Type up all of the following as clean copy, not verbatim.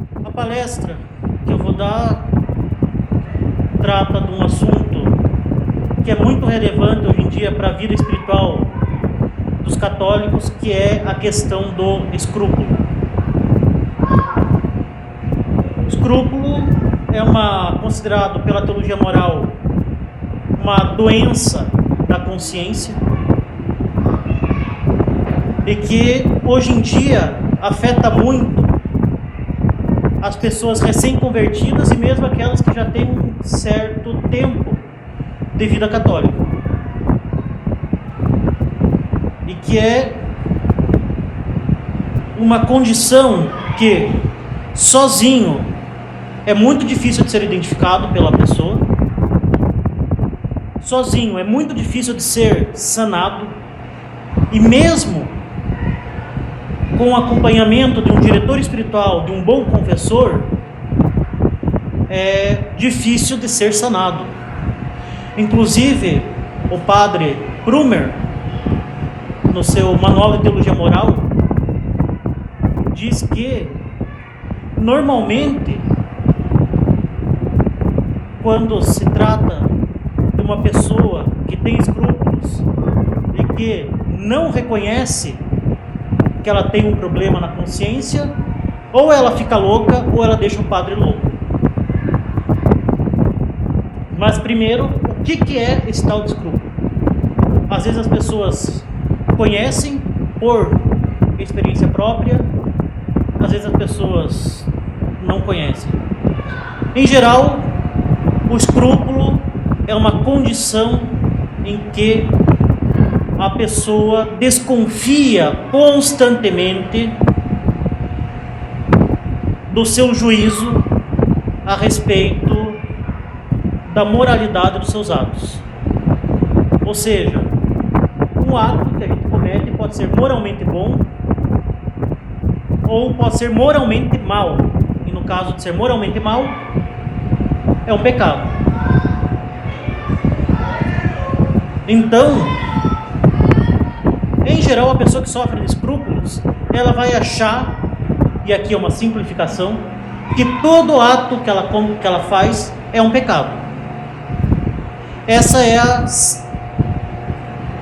A palestra que eu vou dar trata de um assunto que é muito relevante hoje em dia para a vida espiritual dos católicos, que é a questão do escrúpulo. O escrúpulo é considerado pela teologia moral uma doença da consciência e que hoje em dia afeta muito as pessoas recém-convertidas e mesmo aquelas que já têm um certo tempo de vida católica. E que é uma condição que sozinho é muito difícil de ser identificado pela pessoa, sozinho é muito difícil de ser sanado, e mesmo com o acompanhamento de um diretor espiritual, de um bom confessor, é difícil de ser sanado. Inclusive, o padre Prumer, no seu Manual de Teologia Moral, diz que, normalmente, quando se trata de uma pessoa que tem escrúpulos e que não reconhece que ela tem um problema na consciência, ou ela fica louca ou ela deixa o padre louco. Mas primeiro, o que é esse tal de escrúpulo? Às vezes as pessoas conhecem por experiência própria, às vezes as pessoas não conhecem. Em geral, o escrúpulo é uma condição em que a pessoa desconfia constantemente do seu juízo a respeito da moralidade dos seus atos. Ou seja, um ato que a gente comete pode ser moralmente bom ou pode ser moralmente mal. E no caso de ser moralmente mal, é um pecado. Então, em geral, a pessoa que sofre de escrúpulos, ela vai achar, e aqui é uma simplificação, que todo ato que ela faz é um pecado. Essa é a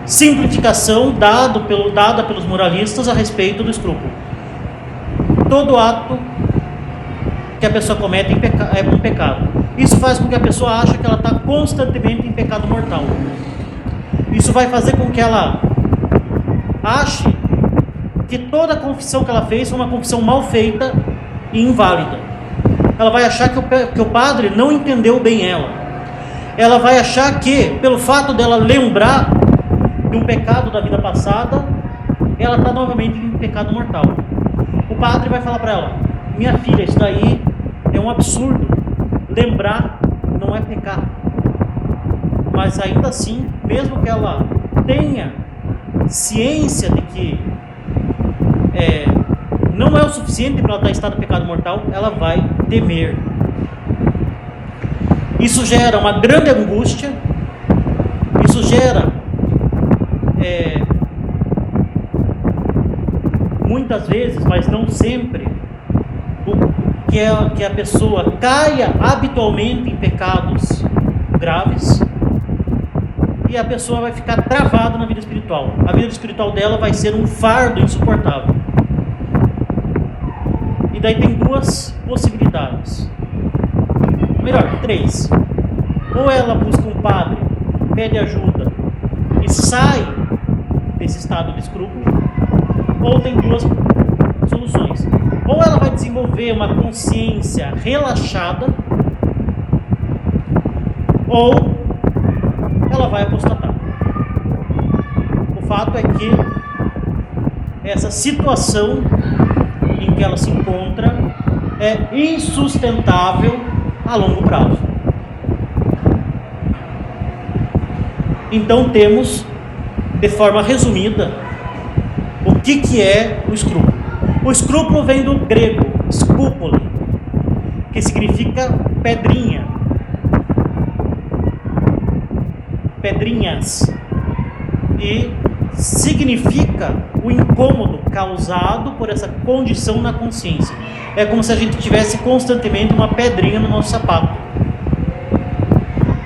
simplificação dada pelos moralistas a respeito do escrúpulo. Todo ato que a pessoa comete é um pecado. Isso faz com que a pessoa ache que ela está constantemente em pecado mortal. Isso vai fazer com que ela ache que toda a confissão que ela fez foi uma confissão mal feita e inválida. Ela vai achar que o padre não entendeu bem ela. Ela vai achar que, pelo fato dela lembrar de um pecado da vida passada, ela está novamente em pecado mortal. O padre vai falar para ela: minha filha, isso daí é um absurdo. Lembrar não é pecado. Mas ainda assim, mesmo que ela tenha ciência de que não é o suficiente para ela estar em estado de pecado mortal, ela vai temer. Isso gera uma grande angústia, isso gera muitas vezes, mas não sempre, que a pessoa caia habitualmente em pecados graves e a pessoa vai ficar travada na vida espiritual. A vida espiritual dela vai ser um fardo insuportável. E daí tem duas possibilidades. Melhor, três. Ou ela busca um padre, pede ajuda e sai desse estado de escrúpulo, ou tem duas soluções. Ou ela vai desenvolver uma consciência relaxada, ou ela vai apostatar. O fato é que essa situação em que ela se encontra é insustentável a longo prazo. Então temos, de forma resumida, o que é o escrúpulo. O escrúpulo vem do grego scupula, que significa pedrinha, pedrinhas, e significa o incômodo causado por essa condição na consciência. É como se a gente tivesse constantemente uma pedrinha no nosso sapato.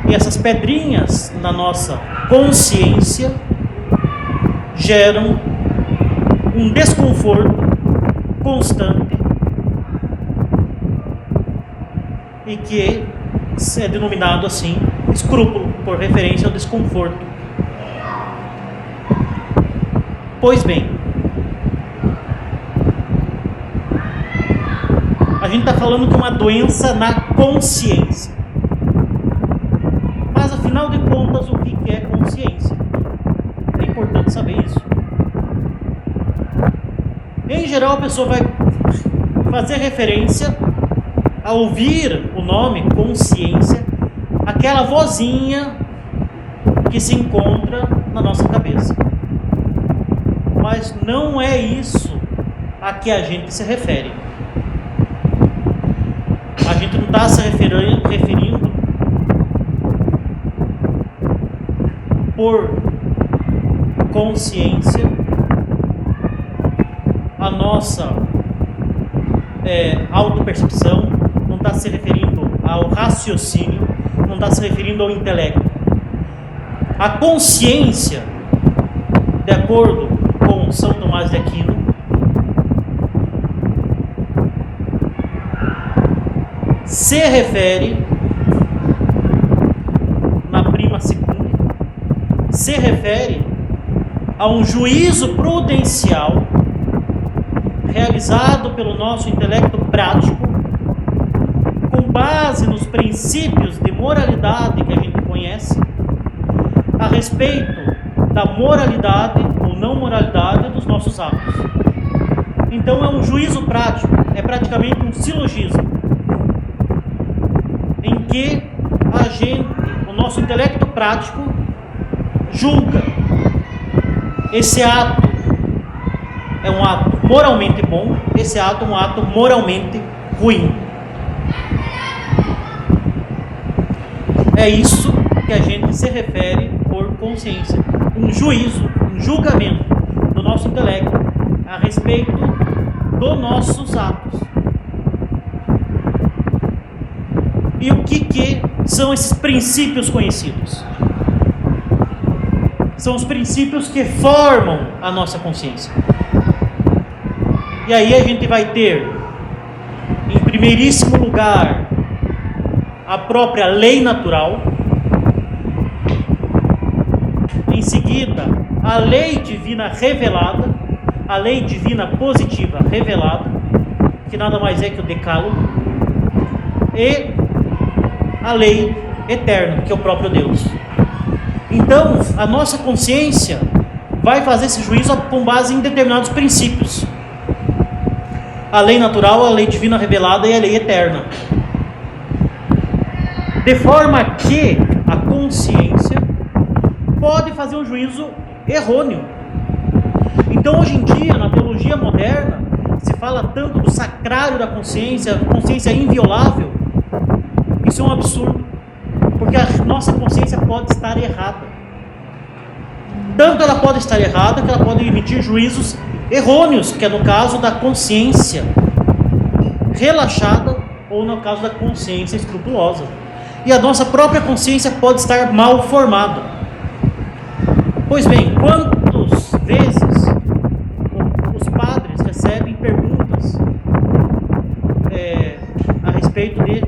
E essas pedrinhas na nossa consciência geram um desconforto constante e que é denominado assim escrúpulo, por referência ao desconforto. Pois bem, a gente está falando de uma doença na consciência. Mas afinal de contas, o que é consciência? É importante saber isso. Em geral, a pessoa vai fazer referência a ouvir o nome consciência, aquela vozinha que se encontra na nossa cabeça. Mas não é isso a que a gente se refere. A gente não está se referindo por consciência a nossa autopercepção, não está se referindo ao raciocínio, não está se referindo ao intelecto. A consciência, de acordo com São Tomás de Aquino, se refere, na prima secunda, se refere a um juízo prudencial realizado pelo nosso intelecto prático, com base nos princípios de moralidade que a gente conhece, a respeito da moralidade ou não moralidade dos nossos atos. Então é um juízo prático, é praticamente um silogismo, em que a gente, o nosso intelecto prático, julga esse ato é um ato moralmente bom, esse ato é um ato moralmente ruim. É isso que a gente se refere por consciência, um juízo, um julgamento do nosso intelecto a respeito dos nossos atos. E o que são esses princípios conhecidos? São os princípios que formam a nossa consciência. E aí a gente vai ter, em primeiríssimo lugar, a própria lei natural. Em seguida, a lei divina revelada, a lei divina positiva revelada, que nada mais é que o decálogo, e a lei eterna, que é o próprio Deus. Então, a nossa consciência vai fazer esse juízo com base em determinados princípios. A lei natural, a lei divina revelada e a lei eterna. De forma que a consciência pode fazer um juízo errôneo. Então, hoje em dia, na teologia moderna, se fala tanto do sacrário da consciência, consciência inviolável. Isso é um absurdo, porque a nossa consciência pode estar errada. Tanto ela pode estar errada, que ela pode emitir juízos errôneos, que é no caso da consciência relaxada ou no caso da consciência escrupulosa. E a nossa própria consciência pode estar mal formada. Pois bem, quantas vezes os padres recebem perguntas a respeito de...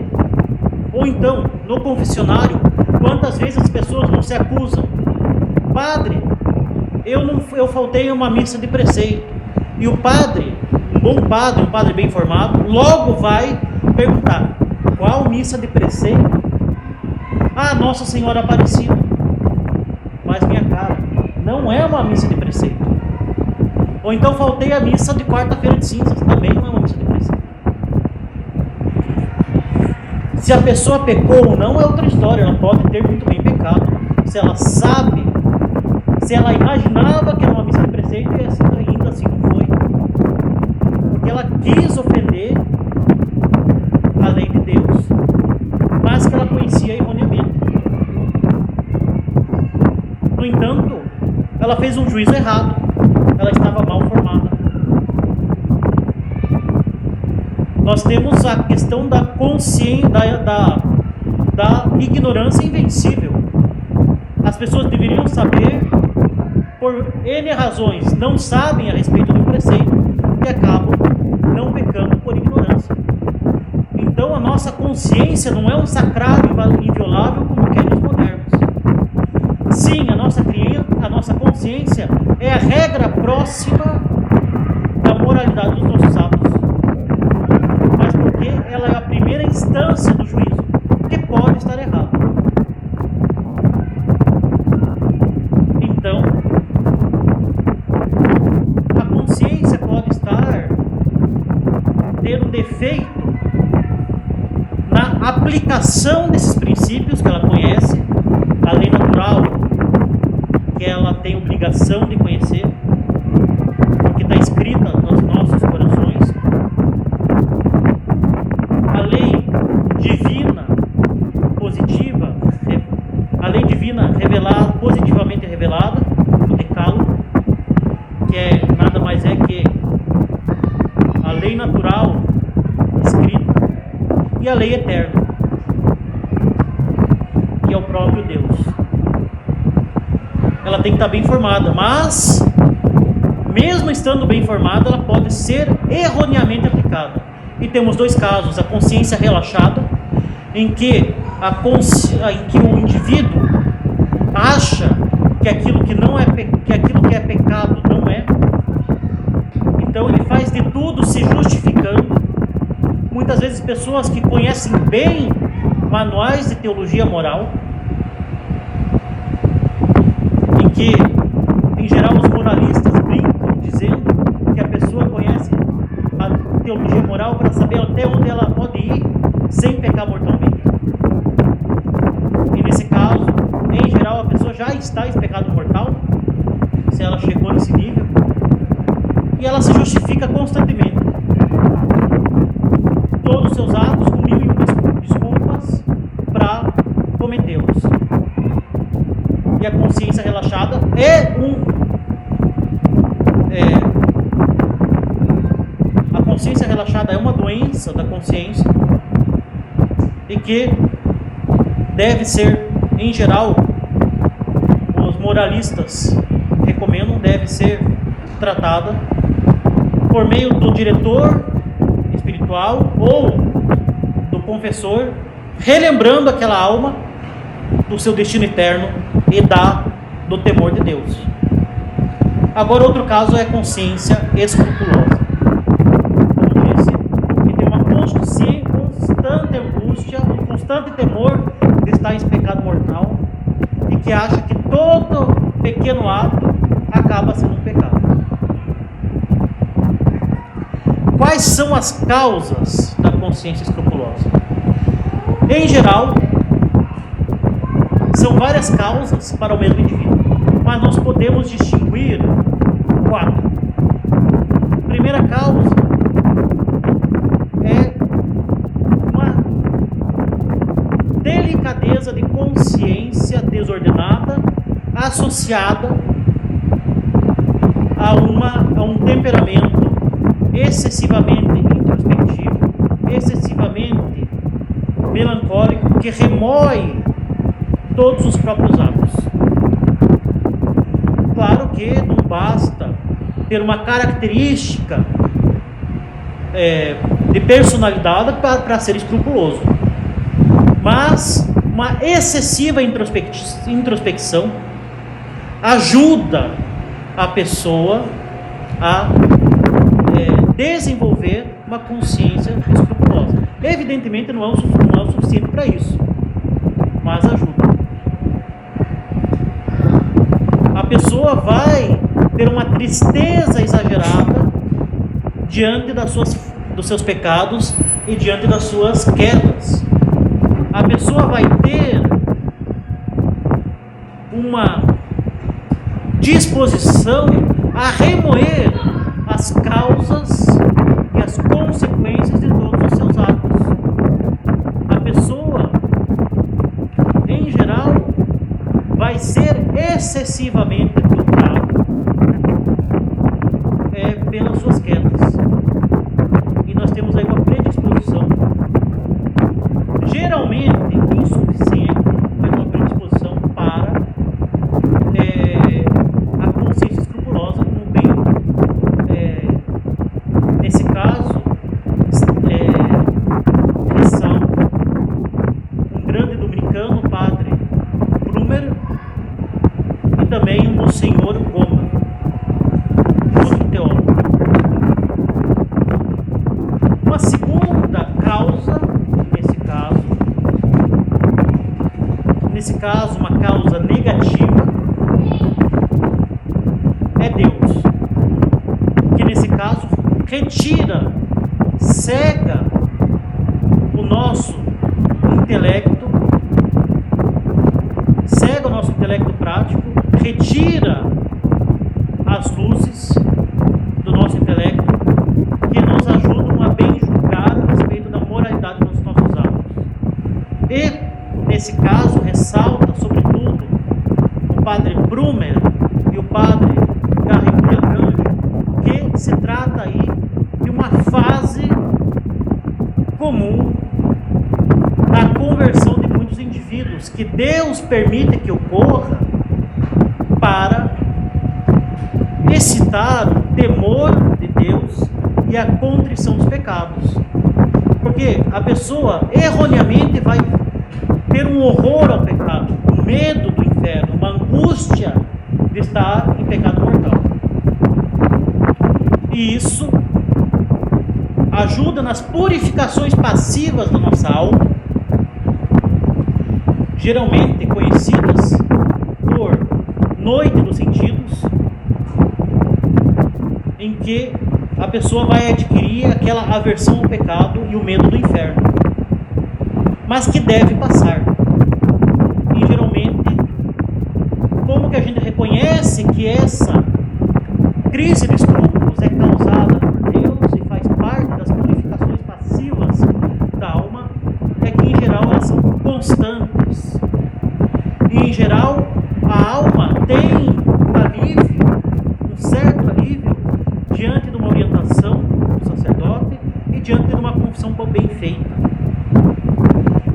Ou então, no confessionário, quantas vezes as pessoas não se acusam? Padre, eu faltei a uma missa de preceito. E o padre, um bom padre, um padre bem formado, logo vai perguntar: qual missa de preceito? Ah, Nossa Senhora Aparecida. Mas minha cara, não é uma missa de preceito. Ou então faltei a missa de quarta-feira de cinzas, também não é uma missa de preceito. Se a pessoa pecou ou não é outra história, ela pode ter muito bem pecado. Se ela sabe, se ela imaginava que era uma missa de preceito e ainda assim não foi. Porque ela quis ofender a lei de Deus, mas que ela conhecia erroneamente. No entanto, ela fez um juízo errado, ela estava mal formada. Nós temos a questão da consciência, da ignorância invencível. As pessoas deveriam saber, por N razões, não sabem a respeito do preceito e acabam não pecando por ignorância. Então a nossa consciência não é um sacrário inviolável como querem os modernos. Sim, a nossa consciência é a regra próxima da moralidade dos nossos atos. Mas porque ela é a primeira instância do juízo, que pode estar errado. Então, a consciência pode ter um defeito na aplicação desses princípios que ela conhece, a lei natural, que ela tem obrigação de conhecer, porque está escrita nos nossos corações, a lei divina positiva, a lei divina revelada, positivamente revelada, no Decálogo, que nada mais é que a lei natural escrita e a lei eterna, que é o próprio Deus. Ela tem que estar bem formada, mas mesmo estando bem formada, ela pode ser erroneamente aplicada. E temos dois casos: a consciência relaxada, em que o indivíduo acha que aquilo que é pecado não é. Então ele faz de tudo se justificando. Muitas vezes pessoas que conhecem bem manuais de teologia moral, em que, em geral, os moralistas brincam dizendo que a pessoa conhece a teologia moral para saber até onde ela pode ir sem pecar mortalmente. E nesse caso, em geral, a pessoa já está em pecado mortal, se ela chegou nesse nível, e ela se justifica constantemente. Todos os seus atos com mil e uma desculpas para cometê-los. E a consciência relaxada a consciência relaxada é uma doença da consciência e que deve ser, em geral, os moralistas recomendam, deve ser tratada por meio do diretor espiritual ou do confessor, relembrando aquela alma do seu destino eterno e do temor de Deus. Agora, outro caso é a consciência escrupulosa. Como disse, que tem uma constante angústia, um constante temor de estar em pecado mortal e que acha que todo pequeno ato acaba sendo um pecado. Quais são as causas da consciência escrupulosa? Em geral, são várias causas para o mesmo indivíduo, mas nós podemos distinguir 4. A primeira causa é uma delicadeza de consciência desordenada associada a um temperamento excessivamente introspectivo, excessivamente melancólico, que remói todos os próprios atos. Claro que não basta ter uma característica de personalidade para ser escrupuloso, mas uma excessiva introspecção ajuda a pessoa a desenvolver uma consciência escrupulosa. Evidentemente não é o suficiente para isso, mas ajuda. A pessoa vai ter uma tristeza exagerada diante dos seus pecados e diante das suas quedas. A pessoa vai ter uma disposição a remoer as causas e as consequências de todos os seus atos. A pessoa, em geral, vai ser excessivamente preocupada caso uma causa negativa, é Deus, que nesse caso retira, cega o nosso intelecto, cega o nosso intelecto prático, retira as luzes do nosso intelecto que nos ajudam a bem julgar a respeito da moralidade dos nossos atos. E, nesse caso, ressalta, sobretudo, o padre Brumer e o padre Garrigou de Arcanjo, que se trata aí de uma fase comum da conversão de muitos indivíduos, que Deus permite que ocorra para excitar o temor de Deus e a contrição dos pecados. Porque a pessoa erroneamente vai ter um horror ao pecado, um medo do inferno, uma angústia de estar em pecado mortal. E isso ajuda nas purificações passivas da nossa alma, geralmente conhecidas por noite dos sentidos, em que a pessoa vai adquirir aquela aversão ao pecado e o medo do inferno, mas que deve passar. E geralmente, como que a gente reconhece que essa crise de escrúpulos é causada por Deus e faz parte das purificações passivas da alma, é que em geral elas são constantes. E em geral a alma tem um alívio, um certo alívio, diante de uma orientação do sacerdote e diante de uma confissão bem feita.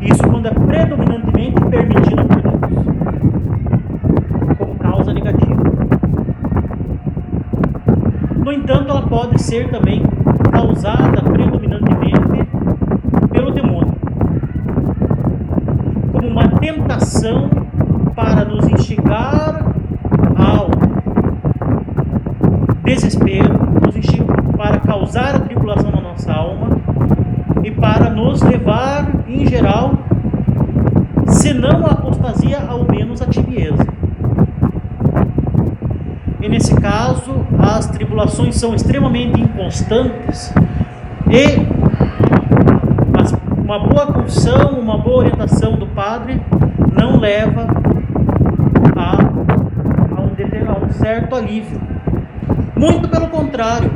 Isso quando é predominantemente permitido por Deus, como causa negativa. No entanto, ela pode ser também causada predominantemente pelo demônio, como uma tentação para nos instigar ao desespero, nos instigar para causar a tribulação na nossa alma e para nos levar, em geral, se não a apostasia, ao menos a tibieza. E nesse caso, as tribulações são extremamente inconstantes e uma boa confissão, uma boa orientação do padre não leva a um certo alívio. Muito pelo contrário,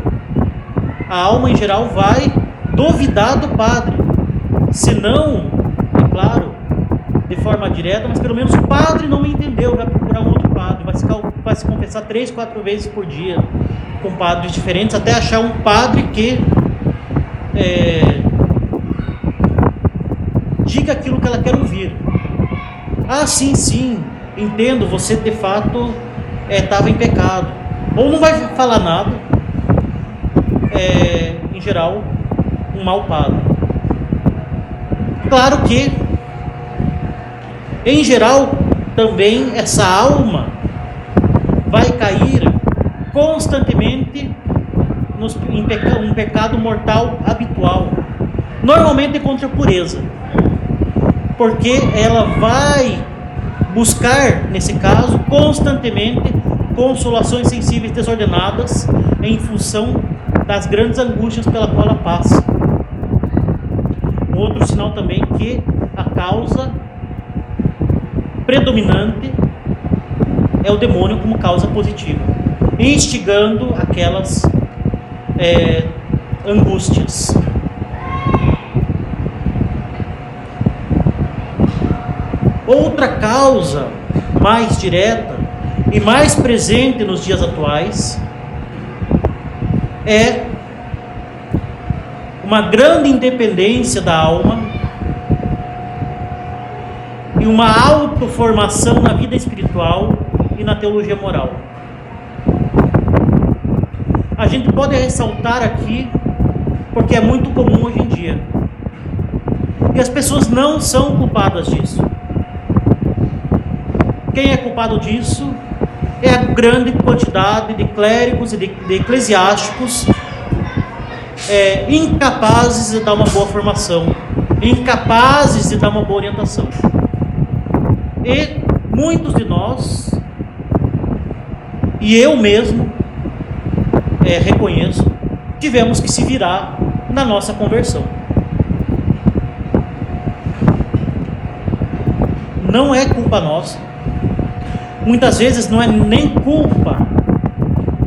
a alma em geral vai duvidar do padre, se não, é claro, de forma direta, mas pelo menos o padre não me entendeu, vai procurar um outro padre, vai se confessar 3, 4 vezes por dia com padres diferentes, até achar um padre que diga aquilo que ela quer ouvir. Ah, sim, entendo, você de fato estava em pecado. Ou não vai falar nada, em geral, um mau padre. Claro que, em geral, também essa alma vai cair constantemente em um pecado mortal habitual, normalmente contra a pureza, porque ela vai buscar, nesse caso, constantemente consolações sensíveis desordenadas em função das grandes angústias pela qual ela passa. Outro sinal também que a causa predominante é o demônio como causa positiva, instigando aquelas angústias. Outra causa mais direta e mais presente nos dias atuais é uma grande independência da alma e uma autoformação na vida espiritual e na teologia moral. A gente pode ressaltar aqui, porque é muito comum hoje em dia, e as pessoas não são culpadas disso. Quem é culpado disso é a grande quantidade de clérigos e de eclesiásticos incapazes de dar uma boa formação, incapazes de dar uma boa orientação. E muitos de nós, e eu mesmo, reconheço, tivemos que se virar na nossa conversão. Não é culpa nossa. Muitas vezes não é nem culpa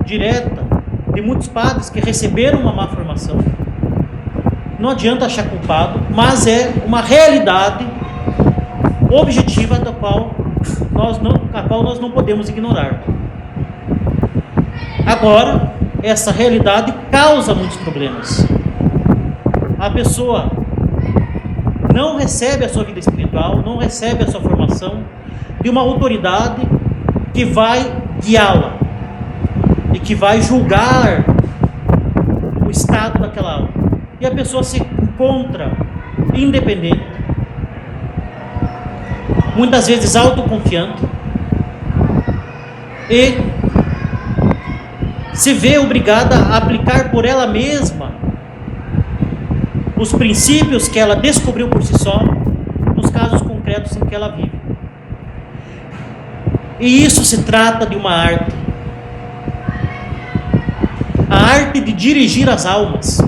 direta de muitos padres que receberam uma má formação. Não adianta achar culpado, mas é uma realidade objetiva a qual nós não podemos ignorar. Agora, essa realidade causa muitos problemas. A pessoa não recebe a sua vida espiritual, não recebe a sua formação de uma autoridade que vai guiá-la e que vai julgar o estado daquela alma. E a pessoa se encontra independente, muitas vezes autoconfiante, e se vê obrigada a aplicar por ela mesma os princípios que ela descobriu por si só nos casos concretos em que ela vive. E isso se trata de uma arte, a arte de dirigir as almas,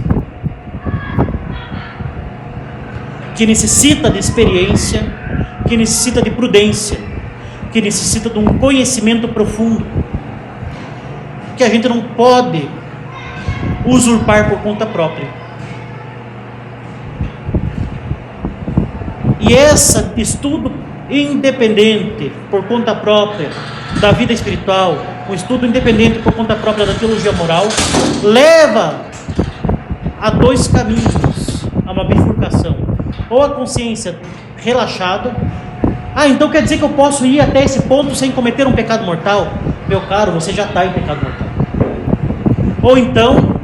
que necessita de experiência, que necessita de prudência, que necessita de um conhecimento profundo, que a gente não pode usurpar por conta própria. E esse estudo independente por conta própria da vida espiritual, um estudo independente por conta própria da teologia moral, leva a dois caminhos, a uma bifurcação. Ou a consciência relaxada, então quer dizer que eu posso ir até esse ponto sem cometer um pecado mortal? Meu caro, você já está em pecado mortal. Ou então,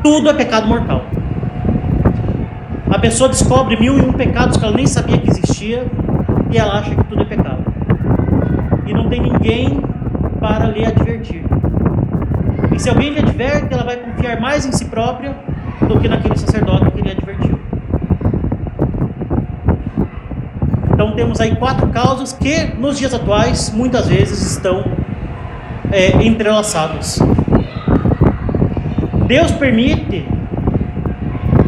tudo é pecado mortal. A pessoa descobre 1001 pecados que ela nem sabia que existia e ela acha que tudo é pecado. E não tem ninguém para lhe advertir. E se alguém lhe adverte, ela vai confiar mais em si própria do que naquele sacerdote que lhe advertiu. Então temos aí 4 causas que nos dias atuais muitas vezes estão entrelaçadas. Deus permite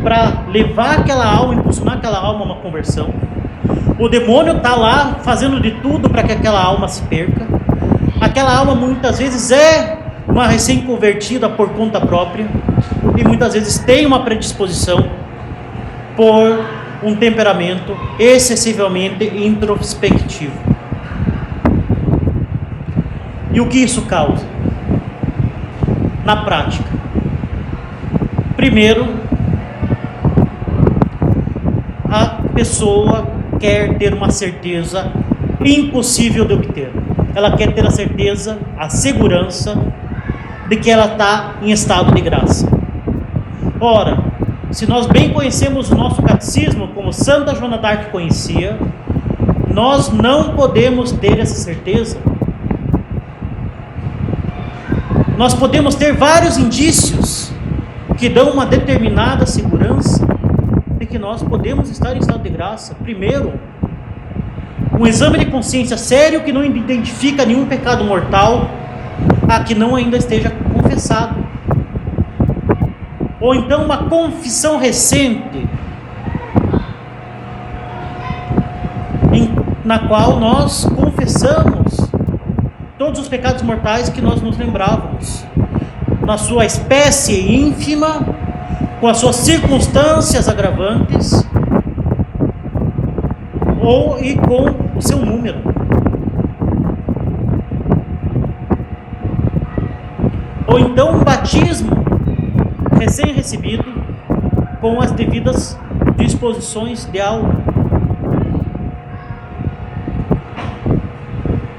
para levar aquela alma, impulsionar aquela alma a uma conversão. O demônio está lá fazendo de tudo para que aquela alma se perca. Aquela alma muitas vezes é uma recém-convertida por conta própria e muitas vezes tem uma predisposição por um temperamento excessivamente introspectivo. E o que isso causa? Na prática, primeiro, a pessoa quer ter uma certeza impossível de obter. Ela quer ter a certeza, a segurança de que ela está em estado de graça. Ora, se nós bem conhecemos o nosso catecismo, como Santa Joana d'Arc conhecia, nós não podemos ter essa certeza. Nós podemos ter vários indícios que dão uma determinada segurança de que nós podemos estar em estado de graça. Primeiro, um exame de consciência sério que não identifica nenhum pecado mortal a que não ainda esteja confessado. Ou então uma confissão recente, na qual nós confessamos todos os pecados mortais que nós nos lembrávamos, na sua espécie ínfima, com as suas circunstâncias agravantes, e com o seu número. Ou então um batismo recém-recebido com as devidas disposições de alma.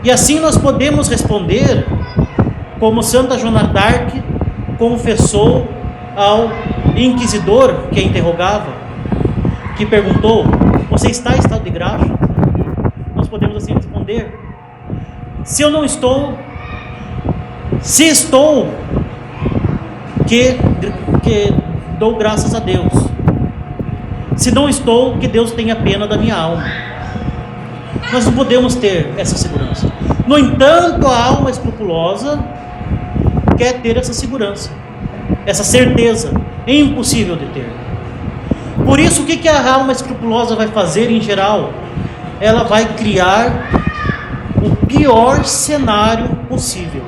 E assim nós podemos responder como Santa Joana d'Arc confessou ao inquisidor que a interrogava, que perguntou: você está em estado de graça? Nós podemos assim responder: se eu não estou, se estou, que dou graças a Deus. Se não estou, que Deus tenha pena da minha alma. Nós não podemos ter essa segurança. No entanto, a alma escrupulosa quer ter essa segurança, essa certeza. É impossível de ter. Por isso, o que a alma escrupulosa vai fazer em geral? Ela vai criar o pior cenário possível.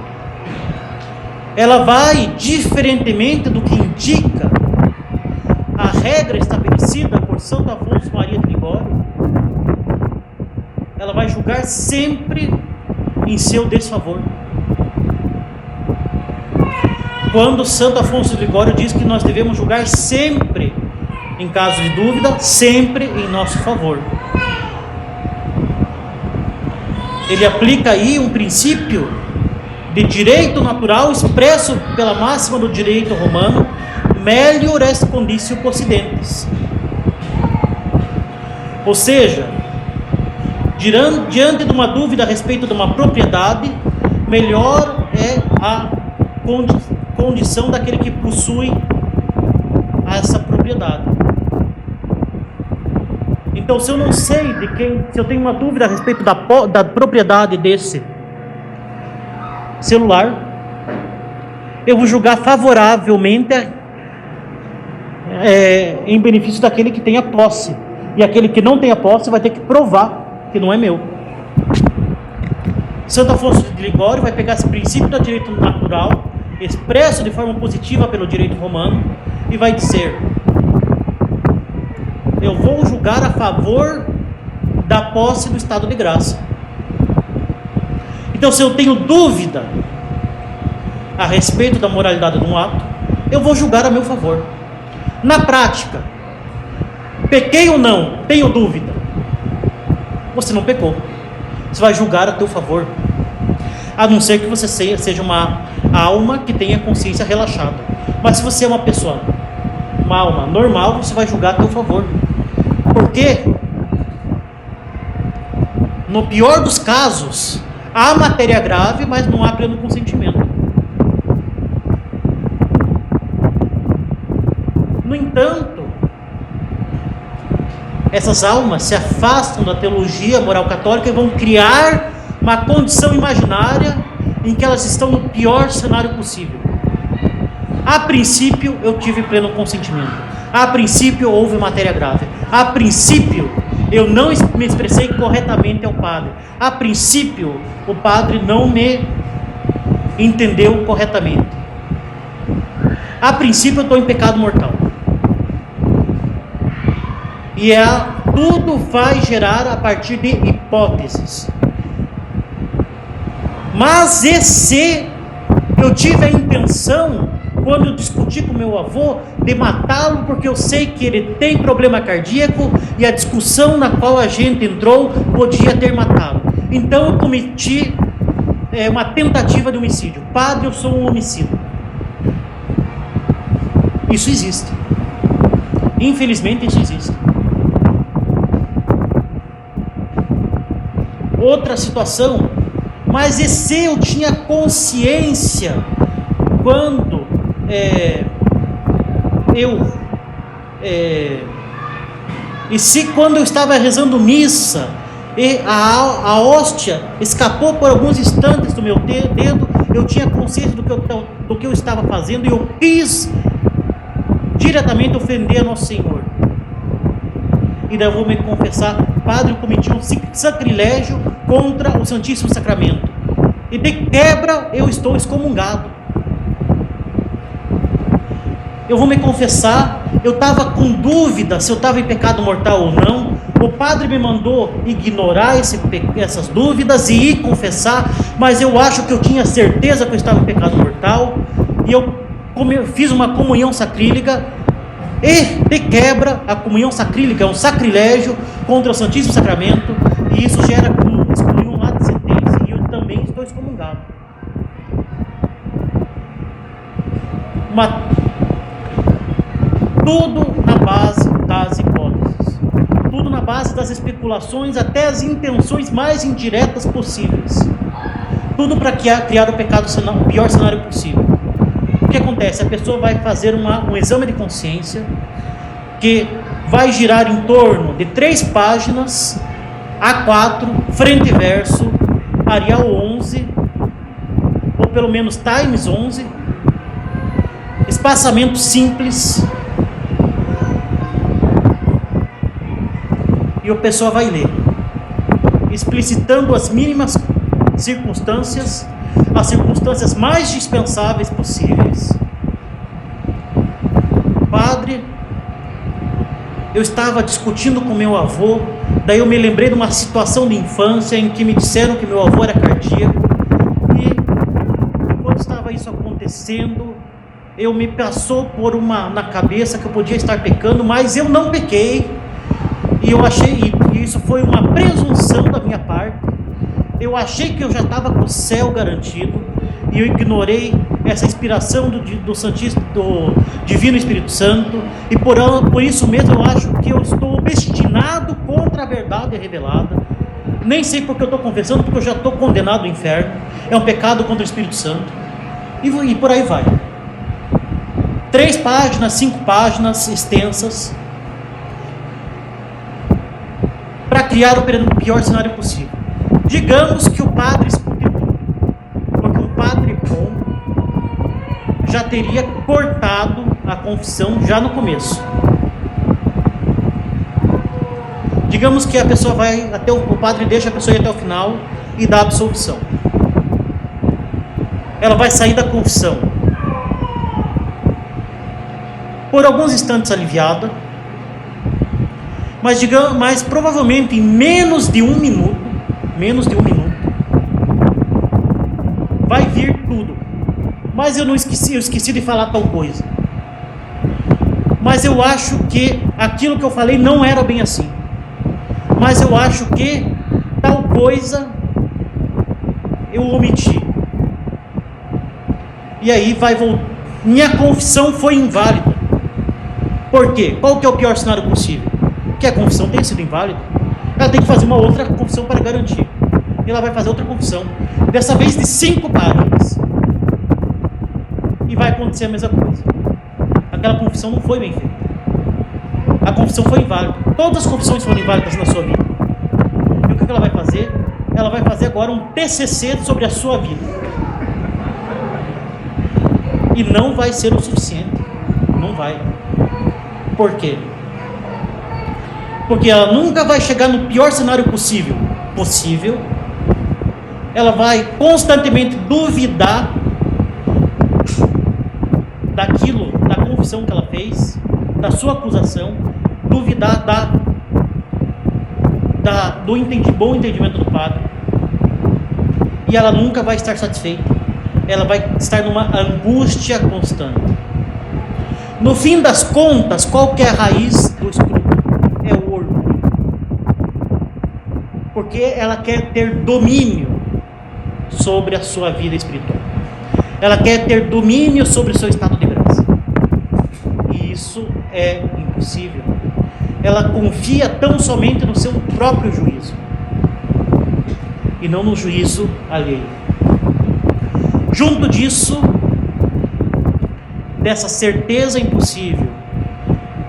Ela vai, diferentemente do que indica a regra estabelecida por Santo Afonso Maria de Ligório, ela vai julgar sempre em seu desfavor. Quando Santo Afonso de Ligório diz que nós devemos julgar sempre, em caso de dúvida, sempre em nosso favor. Ele aplica aí um princípio de direito natural expresso pela máxima do direito romano, melior est conditio possidetis. Ou seja, diante de uma dúvida a respeito de uma propriedade, melhor é a condição daquele que possui essa propriedade. Então, se eu não sei de quem, se eu tenho uma dúvida a respeito da propriedade desse celular, eu vou julgar favoravelmente em benefício daquele que tem a posse, e aquele que não tem a posse vai ter que provar que não é meu. Santo Afonso de Ligório vai pegar esse princípio do direito natural, expresso de forma positiva pelo direito romano, e vai dizer: eu vou julgar a favor da posse do estado de graça. Então, se eu tenho dúvida a respeito da moralidade de um ato, eu vou julgar a meu favor. Na prática, pequei ou não? Tenho dúvida. Você não pecou. Você vai julgar a teu favor. A não ser que você seja uma alma que tenha consciência relaxada. Mas se você é uma alma normal, você vai julgar a teu favor. Porque, no pior dos casos, há matéria grave, mas não há pleno consentimento. No entanto, essas almas se afastam da teologia moral católica e vão criar uma condição imaginária em que elas estão no pior cenário possível. A princípio, eu tive pleno consentimento. A princípio, houve matéria grave. A princípio, eu não me expressei corretamente ao padre. A princípio, o padre não me entendeu corretamente. A princípio, eu estou em pecado mortal. E tudo vai gerar a partir de hipóteses. Mas e se eu tive a intenção, quando eu discuti com meu avô, de matá-lo porque eu sei que ele tem problema cardíaco e a discussão na qual a gente entrou podia ter matado. Então eu cometi uma tentativa de homicídio. Padre, eu sou um homicida. Isso existe. Infelizmente isso existe. Outra situação, mas e se eu tinha consciência quando e se quando eu estava rezando missa e a hóstia escapou por alguns instantes do meu dedo, eu tinha consciência do que eu estava fazendo e eu quis diretamente ofender a Nosso Senhor. E daí eu vou me confessar: padre, eu cometi um sacrilégio contra o Santíssimo Sacramento, e de quebra eu estou excomungado. Eu vou me confessar, eu estava com dúvida se eu estava em pecado mortal ou não. O padre me mandou ignorar essas dúvidas e ir confessar, mas eu acho que eu tinha certeza que eu estava em pecado mortal, e eu fiz uma comunhão sacrílega. E de quebra, a comunhão sacrílega é um sacrilégio contra o Santíssimo Sacramento, e isso gera excomunhão lá de sentença, e eu também estou excomungado. Tudo na base das hipóteses, tudo na base das especulações, até as intenções mais indiretas possíveis, tudo para criar o pior cenário possível. O que acontece? A pessoa vai fazer um exame de consciência que vai girar em torno de 3 páginas A4, frente e verso, Arial 11, ou pelo menos Times 11, espaçamento simples, e a pessoa vai ler, explicitando as mínimas circunstâncias, as circunstâncias mais dispensáveis possíveis. Padre, eu estava discutindo com meu avô, daí eu me lembrei de uma situação de infância em que me disseram que meu avô era cardíaco, e quando estava isso acontecendo, eu me passou na cabeça que eu podia estar pecando, mas eu não pequei, e eu achei, e isso foi uma presunção da minha parte, eu achei que eu já estava com o céu garantido, e eu ignorei essa inspiração do Santíssimo, do Divino Espírito Santo, e por isso mesmo eu acho que eu estou obstinado contra a verdade revelada. Nem sei porque eu estou confessando, porque eu já estou condenado ao inferno, é um pecado contra o Espírito Santo, e por aí vai. 3 páginas, 5 páginas extensas, para criar o pior cenário possível. Digamos que o padre escute tudo, porque um padre bom já teria cortado a confissão já no começo. Digamos que a pessoa vai até o padre deixa a pessoa ir até o final e dá a absolvição. Ela vai sair da confissão por alguns instantes aliviada, mas provavelmente em menos de um minuto, vai vir tudo. Mas eu esqueci de falar tal coisa. Mas eu acho que aquilo que eu falei não era bem assim. Mas eu acho que tal coisa eu omiti. E aí vai voltar. Minha confissão foi inválida. Por quê? Qual que é o pior cenário possível? Que a confissão tenha sido inválida. Ela tem que fazer uma outra confissão para garantir. E ela vai fazer outra confissão. Dessa vez de 5 páginas. E vai acontecer a mesma coisa. Aquela confissão não foi bem feita. A confissão foi inválida. Todas as confissões foram inválidas na sua vida. E o que ela vai fazer? Ela vai fazer agora um TCC sobre a sua vida. E não vai ser o suficiente. Não vai. Por quê? Porque ela nunca vai chegar no pior cenário possível. Ela vai constantemente duvidar daquilo, da confissão que ela fez, da sua acusação, duvidar do bom entendimento do padre, e ela nunca vai estar satisfeita. Ela vai estar numa angústia constante. No fim das contas, qual que é a raiz do escrúpulo? É o orgulho, porque ela quer ter domínio sobre a sua vida espiritual. Ela quer ter domínio sobre o seu estado de graça. E isso é impossível. Ela confia tão somente no seu próprio juízo e não no juízo alheio. Junto disso, dessa certeza impossível,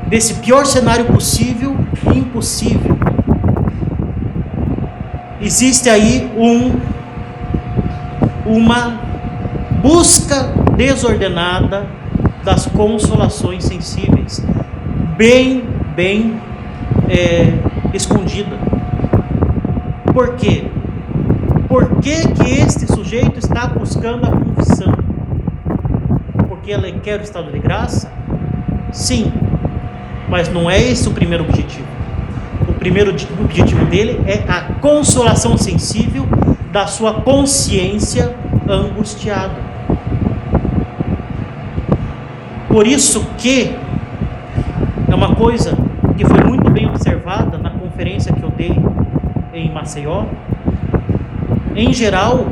desse pior cenário possível e impossível, existe aí uma busca desordenada das consolações sensíveis, bem escondida. Por quê? Por que este sujeito está buscando a confissão? Porque ele quer o estado de graça? Sim, mas não é esse o primeiro objetivo. O primeiro objetivo dele é a consolação sensível da sua consciência angustiada. Por isso que é uma coisa que foi muito bem observada na conferência que eu dei em Maceió. Em geral,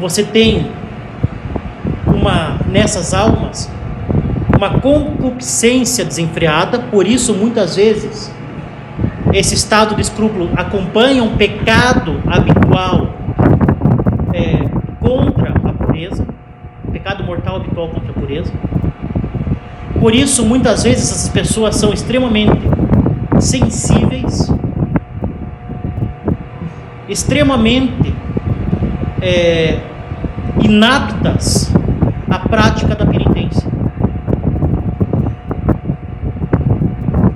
você tem nessas almas uma concupiscência desenfreada. Por isso muitas vezes esse estado de escrúpulo acompanha um pecado habitual contra a pureza, pecado mortal habitual contra a pureza. Por isso muitas vezes essas pessoas são extremamente sensíveis extremamente inaptas à prática da penitência.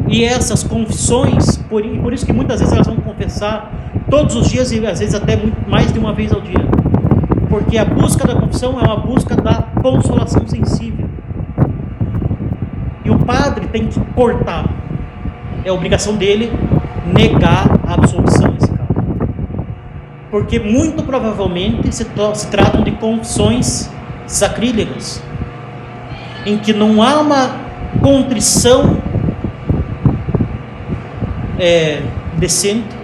E essas confissões, por isso que muitas vezes elas vão confessar todos os dias e às vezes até mais de uma vez ao dia. Porque a busca da confissão é uma busca da consolação sensível. E o padre tem que cortar. É obrigação dele negar a absolvição nesse caso. Porque muito provavelmente se tratam de confissões sacrílegas, em que não há uma contrição decente,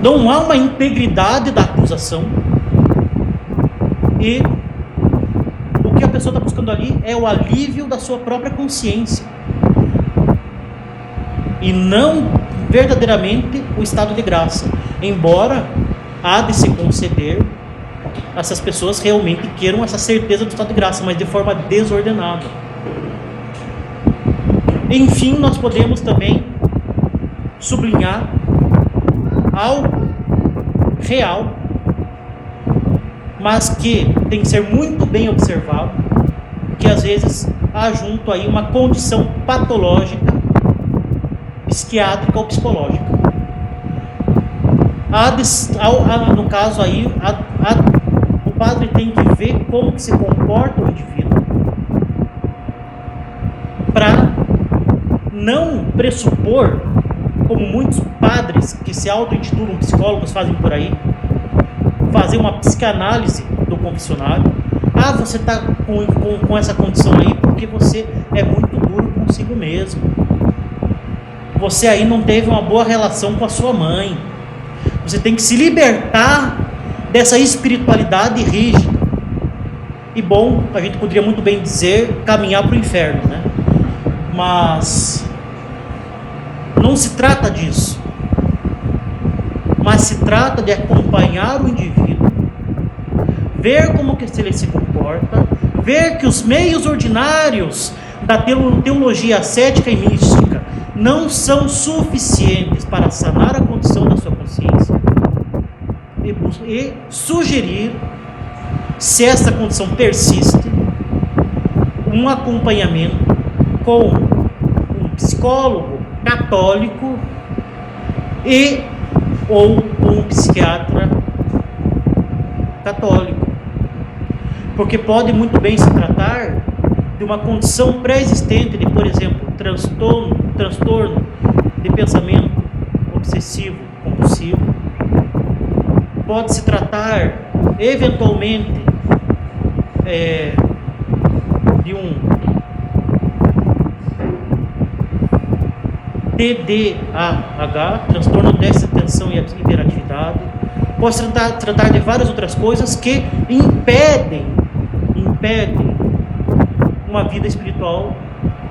não há uma integridade da acusação, e o que a pessoa está buscando ali é o alívio da sua própria consciência e não verdadeiramente o estado de graça, embora há de se conceder a essas pessoas realmente queiram essa certeza do estado de graça, mas de forma desordenada. Enfim, nós podemos também sublinhar algo real, mas que tem que ser muito bem observado, que às vezes há junto aí uma condição patológica, psiquiátrica ou psicológica. No caso aí, o padre tem que ver como que se comporta o indivíduo para não pressupor, como muitos padres que se auto-intitulam psicólogos fazem por aí, fazer uma psicanálise do confessionário. Você está com essa condição aí porque você é muito duro consigo mesmo. Você aí não teve uma boa relação com a sua mãe. Você tem que se libertar dessa espiritualidade rígida. E bom, a gente poderia muito bem dizer, caminhar para o inferno, né? Mas não se trata disso. Mas se trata de acompanhar o indivíduo, ver como que ele se comporta, ver que os meios ordinários da teologia ascética e mística não são suficientes para sanar a condição da sua consciência e sugerir, se essa condição persiste, um acompanhamento com um psicólogo católico ou um psiquiatra católico, porque pode muito bem se tratar de uma condição pré-existente de, por exemplo, transtorno de pensamento obsessivo compulsivo. Pode se tratar eventualmente de um TDAH, transtorno de déficit de atenção e hiperatividade. Pode se tratar de várias outras coisas que impedem uma vida espiritual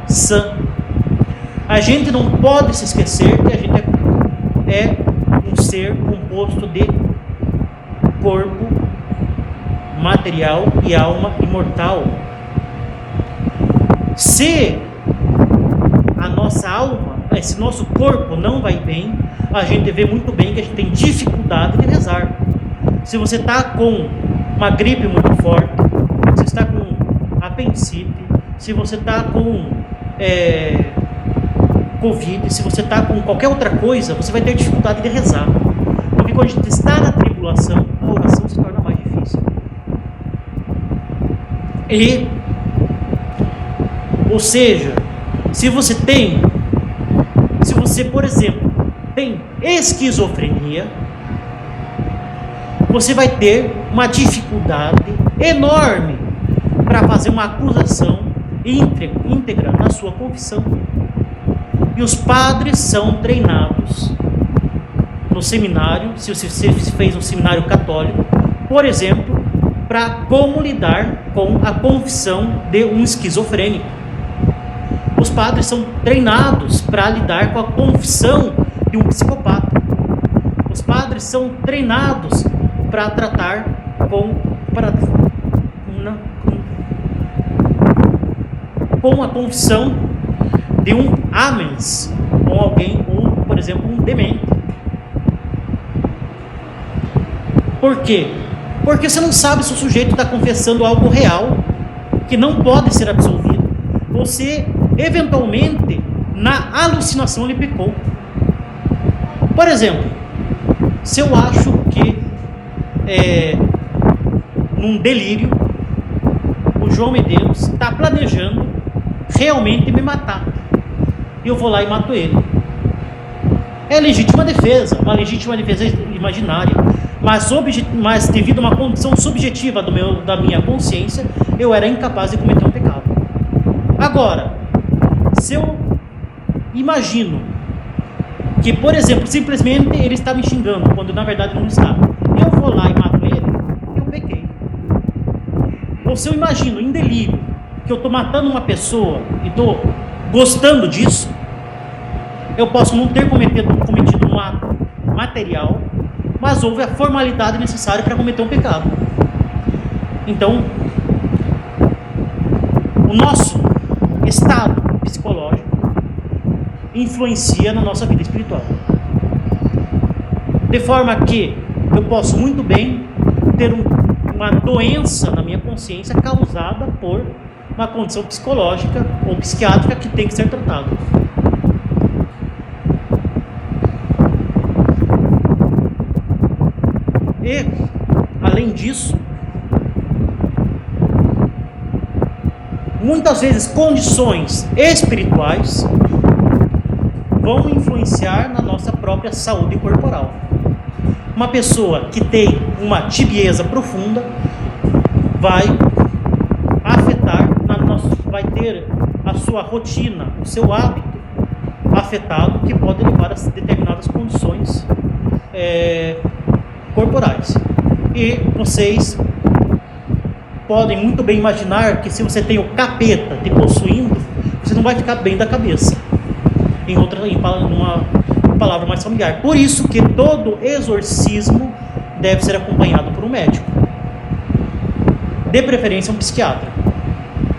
sã. A gente não pode se esquecer que a gente é um ser composto de corpo material e alma imortal. Se a nossa alma, esse nosso corpo não vai bem, a gente vê muito bem que a gente tem dificuldade de rezar. Se você está com uma gripe muito forte, se você está com apendicite, se você está com Covid, se você está com qualquer outra coisa, você vai ter dificuldade de rezar. Porque quando a gente está na tribulação, a oração se torna mais difícil. Ou seja, se você, por exemplo, tem esquizofrenia, você vai ter uma dificuldade enorme para fazer uma acusação íntegra na sua confissão. E os padres são treinados no seminário, se você fez um seminário católico, por exemplo, para como lidar com a confissão de um esquizofrênico. Os padres são treinados para lidar com a confissão de um psicopata. Os padres são treinados para tratar com a confissão de um amens, com alguém, por exemplo, um demente. Por quê? Porque você não sabe se o sujeito está confessando algo real, que não pode ser absolvido. Você, eventualmente, na alucinação, lhe pecou. Por exemplo, se eu acho que, num delírio, o João Medeiros está planejando realmente me matar, e eu vou lá e mato ele. É legítima defesa, uma legítima defesa imaginária, mas devido a uma condição subjetiva da minha consciência, eu era incapaz de cometer um pecado. Agora, se eu imagino que, por exemplo, simplesmente ele está me xingando, quando na verdade não está, eu vou lá e mato ele, eu pequei. Ou se eu imagino em delírio que eu estou matando uma pessoa e estou gostando disso, eu posso não ter cometido um ato material, mas houve a formalidade necessária para cometer um pecado. Então, o nosso estado psicológico influencia na nossa vida espiritual. De forma que eu posso muito bem ter uma doença na minha consciência causada por uma condição psicológica ou psiquiátrica que tem que ser tratada. E, além disso, muitas vezes condições espirituais vão influenciar na nossa própria saúde corporal. Uma pessoa que tem uma tibieza profunda vai afetar, vai ter a sua rotina, o seu hábito afetado, que pode levar a determinadas condições corporais. E vocês podem muito bem imaginar que se você tem o capeta te possuindo, você não vai ficar bem da cabeça. Em uma palavra mais familiar. Por isso que todo exorcismo deve ser acompanhado por um médico, de preferência um psiquiatra,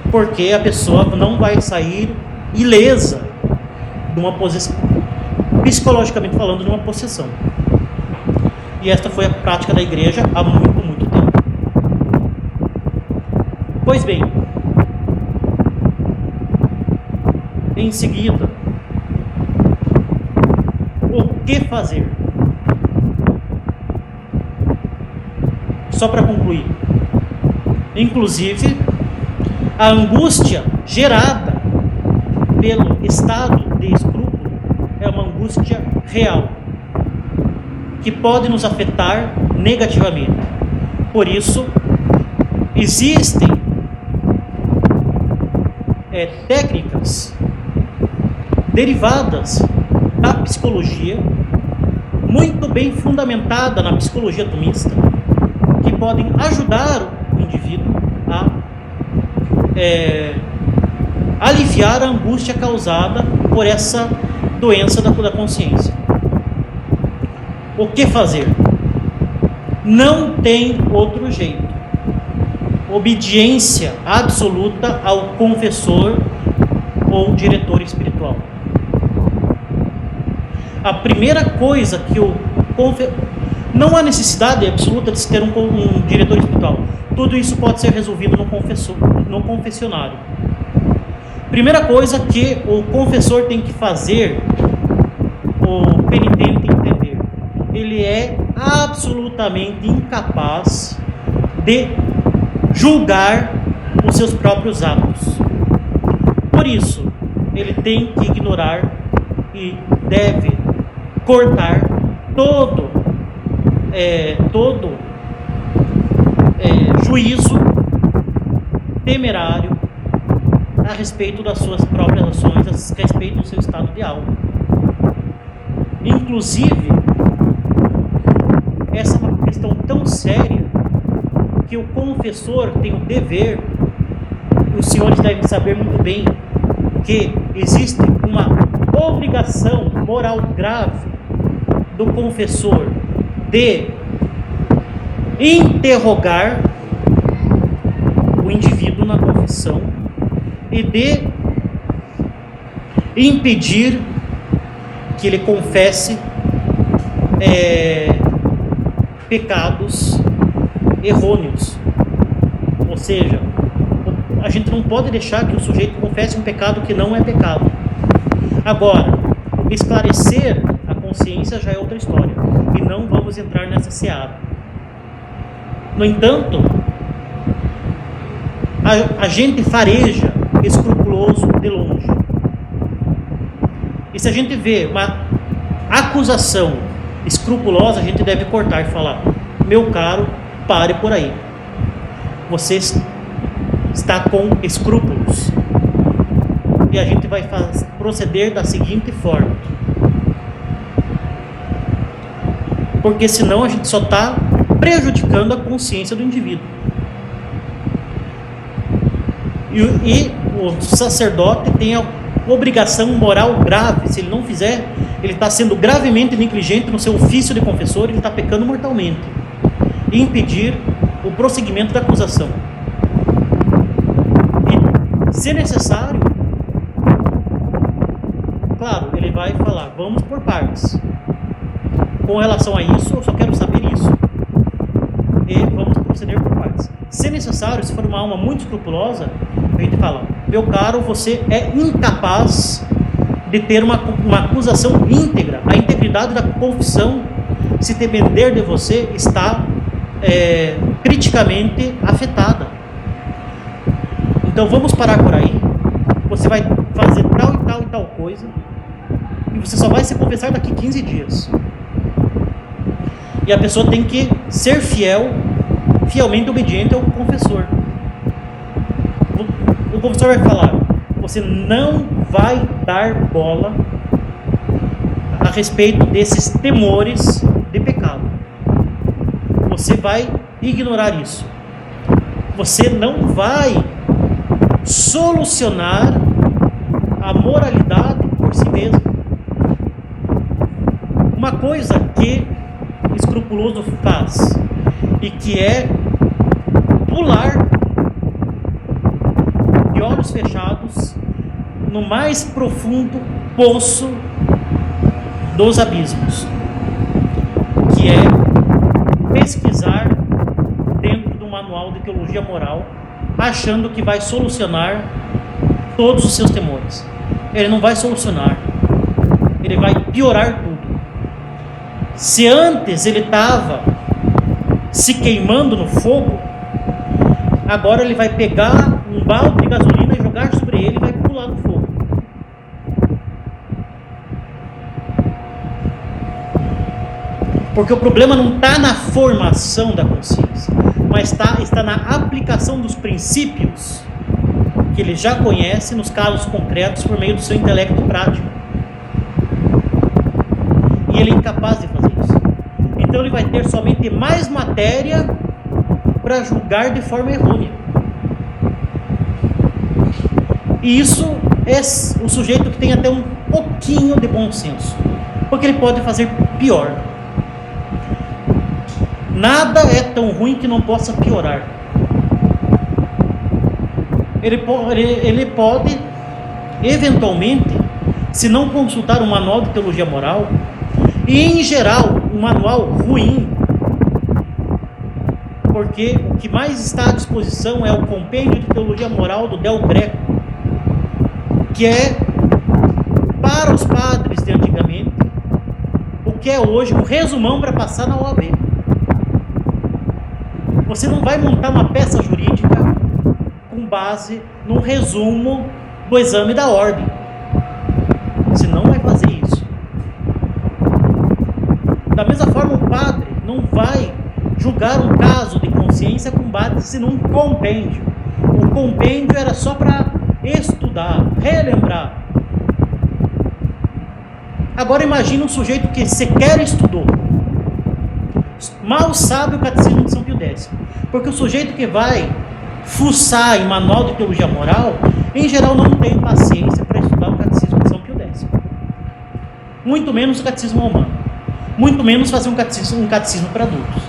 porque a pessoa não vai sair ilesa de uma posição, psicologicamente falando, de uma possessão. E esta foi a prática da igreja há muito tempo. Pois bem, em seguida, o que fazer? Só para concluir, inclusive, a angústia gerada pelo estado de escrúpulo é uma angústia real, que pode nos afetar negativamente. Por isso, existem técnicas derivadas da psicologia, muito bem fundamentada na psicologia tomista, que podem ajudar o indivíduo a aliviar a angústia causada por essa doença da consciência. O que fazer? Não tem outro jeito. Obediência absoluta ao confessor ou diretor espiritual. A primeira coisa que não há necessidade absoluta de se ter um diretor espiritual. Tudo isso pode ser resolvido no confessionário. Primeira coisa que o confessor tem que fazer, o penitente entender: ele é absolutamente incapaz de julgar os seus próprios atos. Por isso, ele tem que ignorar e deve cortar todo juízo temerário a respeito das suas próprias ações, a respeito do seu estado de alma. Inclusive, essa é uma questão tão séria que o confessor tem o dever, os senhores devem saber muito bem, que existe uma obrigação moral grave do confessor de interrogar o indivíduo na confissão e de impedir que ele confesse pecados errôneos. Ou seja, a gente não pode deixar que o sujeito confesse um pecado que não é pecado. Agora, esclarecer a consciência já é outra história, e não vamos entrar nessa seara. No entanto, a gente fareja escrupuloso de longe. E se a gente vê uma acusação escrupulosa, a gente deve cortar e falar: meu caro, pare por aí. Você está com escrúpulos. E a gente vai proceder da seguinte forma. Porque senão a gente só está prejudicando a consciência do indivíduo. E o sacerdote tem a obrigação moral grave. Se ele não fizer, ele está sendo gravemente negligente no seu ofício de confessor, ele está pecando mortalmente. E impedir o prosseguimento da acusação. E, se necessário, claro, ele vai falar: vamos por partes. Com relação a isso, eu só quero saber isso. E vamos proceder por partes. Se necessário, se for uma alma muito escrupulosa, a gente fala: meu caro, você é incapaz de ter uma acusação íntegra. A integridade da confissão, se depender de você, está criticamente afetada. Então vamos parar por aí. Você vai fazer tal e tal e tal coisa, e você só vai se confessar daqui 15 dias. E a pessoa tem que ser fielmente obediente ao confessor. O confessor vai falar: você não vai dar bola a respeito desses temores de pecado. Você vai ignorar isso. Você não vai solucionar a moralidade por si mesmo. Uma coisa que o escrupuloso faz e que é pular de olhos fechados no mais profundo poço dos abismos, que é pesquisar dentro do manual de teologia moral, achando que vai solucionar todos os seus temores. Ele não vai solucionar, ele vai piorar tudo. Se antes ele estava se queimando no fogo, agora ele vai pegar um balde de gasolina e jogar sobre ele e vai pular no fogo. Porque o problema não está na formação da consciência, mas está na aplicação dos princípios que ele já conhece nos casos concretos por meio do seu intelecto prático. E ele é incapaz de fazer isso. Então ele vai ter somente mais matéria para julgar de forma errônea. E isso é o sujeito que tem até um pouquinho de bom senso, porque ele pode fazer pior. Nada é tão ruim que não possa piorar. Ele pode, eventualmente, se não consultar um manual de teologia moral, e em geral um manual ruim, porque o que mais está à disposição é o compêndio de teologia moral do Del Greco, que é para os padres de antigamente o que é hoje um resumão para passar na OAB. Você não vai montar uma peça jurídica com base num resumo do exame da ordem. Você não vai fazer isso. Da mesma forma, o padre não vai julgar um caso de consciência com base num compêndio. O compêndio era só para estudar, relembrar. Agora imagine um sujeito que sequer estudou, mal sabe o catecismo de São Pio X, porque o sujeito que vai fuçar em manual de teologia moral, em geral não tem paciência para estudar o catecismo de São Pio X, muito menos o catecismo romano, muito menos fazer um catecismo para adultos.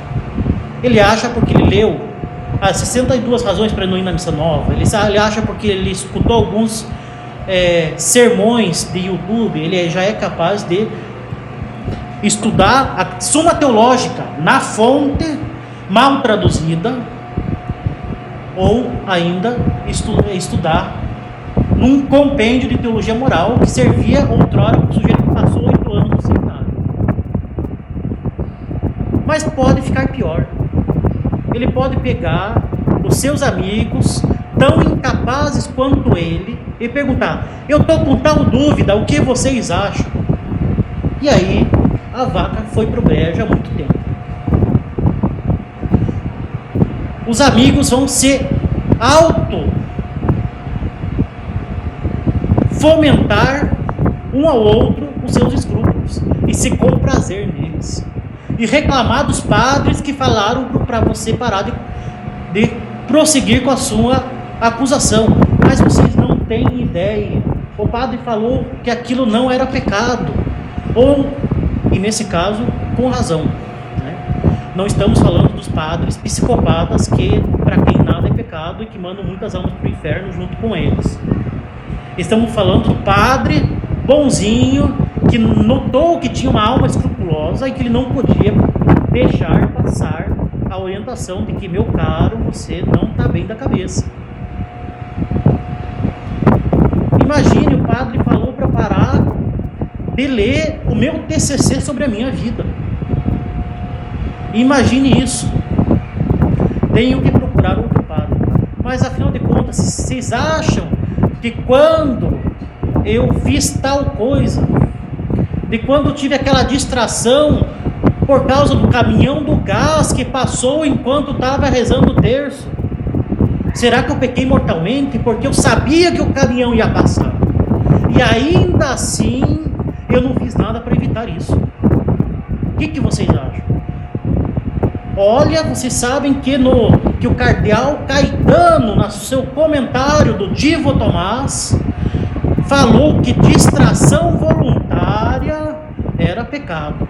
Ele acha porque ele leu as 62 razões para não ir na missa nova, ele acha porque ele escutou alguns sermões de YouTube, ele já é capaz de estudar a Suma Teológica na fonte, mal traduzida, ou ainda estudar num compêndio de teologia moral que servia outrora para o sujeito que passou 8 anos no seminário. Mas pode ficar pior. Ele pode pegar os seus amigos, tão incapazes quanto ele, e perguntar: eu estou com tal dúvida, o que vocês acham? E aí a vaca foi pro brejo há muito tempo. Os amigos vão se fomentar um ao outro os seus escrúpulos e se comprazer neles e reclamar dos padres que falaram para você parar de prosseguir com a sua acusação. Mas vocês não têm ideia, o padre falou que aquilo não era pecado, e nesse caso com razão, né? Não estamos falando dos padres psicopatas para quem nada é pecado e que mandam muitas almas para o inferno junto com eles. Estamos falando do padre bonzinho que notou que tinha uma alma escrupulosa e que ele não podia deixar passar a orientação de que, meu caro, você não está bem da cabeça. Imagine, o padre falou para parar de ler o meu TCC sobre a minha vida. Imagine isso. Tenho que procurar outro padre. Mas afinal de contas, vocês acham que quando eu fiz tal coisa, de quando eu tive aquela distração por causa do caminhão do gás que passou enquanto estava rezando o terço, será que eu pequei mortalmente? Porque eu sabia que o caminhão ia passar e ainda assim eu não fiz nada para evitar isso. O que vocês acham? Olha, vocês sabem que o cardeal Caetano, no seu comentário do Divo Tomás, falou que distração voluntária era pecado.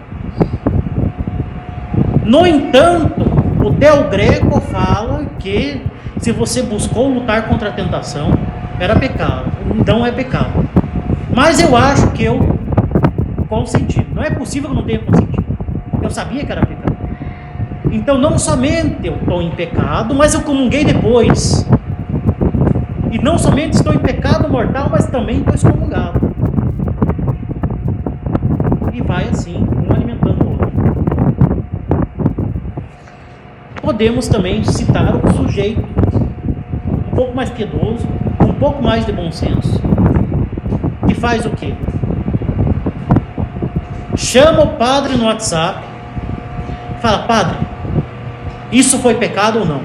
No entanto, o Del Greco fala que se você buscou lutar contra a tentação, era pecado. Então é pecado. Mas eu acho que eu consenti. Não é possível que eu não tenha consentido. Eu sabia que era pecado. Então não somente eu estou em pecado, mas eu comunguei depois. E não somente estou em pecado mortal, mas também estou excomungado. E vai assim, um alimentando o outro. Podemos também citar o sujeito um pouco mais piedoso, um pouco mais de bom senso, que faz o quê? Chama o padre no WhatsApp, fala: padre, isso foi pecado ou não?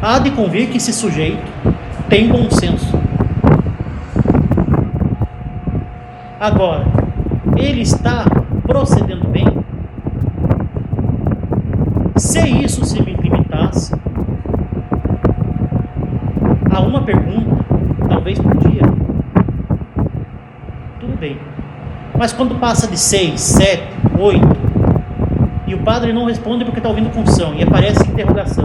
Há de convir que esse sujeito tem bom senso. Agora, ele está procedendo bem? Se isso se me limitasse a uma pergunta, talvez por dia, tudo bem. Mas quando passa de 6, 7, 8, e o padre não responde porque está ouvindo confissão, e aparece interrogação.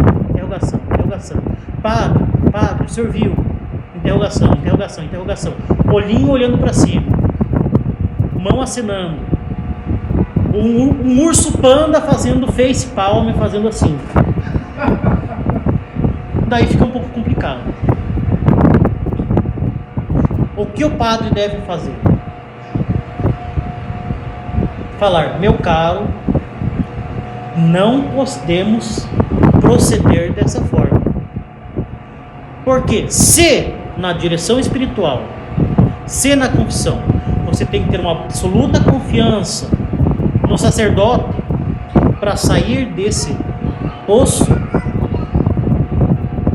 Padre, o senhor viu? Interrogação. Olhinho olhando para cima, mão acenando, um urso panda fazendo face palm, fazendo assim. Daí fica um pouco complicado. O que o padre deve fazer? Falar: meu caro, não podemos proceder dessa forma. Porque se na direção espiritual, se na confissão, você tem que ter uma absoluta confiança no sacerdote para sair desse poço,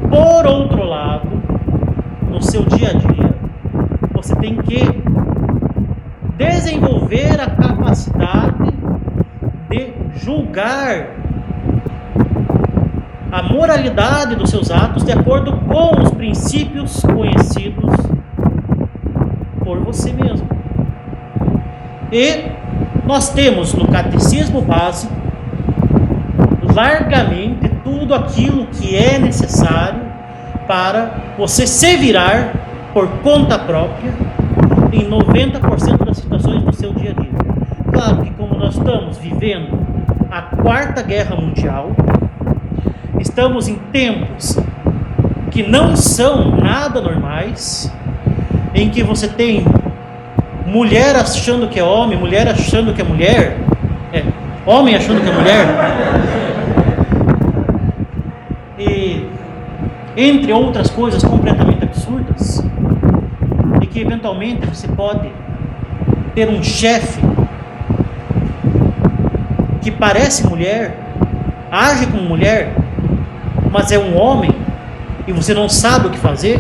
por outro lado, no seu dia a dia, você tem que desenvolver a capacidade de julgar a moralidade dos seus atos de acordo com os princípios conhecidos por você mesmo. E nós temos no Catecismo Básico largamente tudo aquilo que é necessário para você se virar por conta própria em 90% das situações do seu dia a dia. claro que como nós estamos vivendo a Quarta Guerra Mundial, estamos em tempos que não são nada normais, em que você tem mulher achando que é homem, mulher achando que é mulher, homem achando que é mulher, e entre outras coisas completamente absurdas, e que eventualmente você pode ter um chefe que parece mulher, age como mulher, mas é um homem, e você não sabe o que fazer.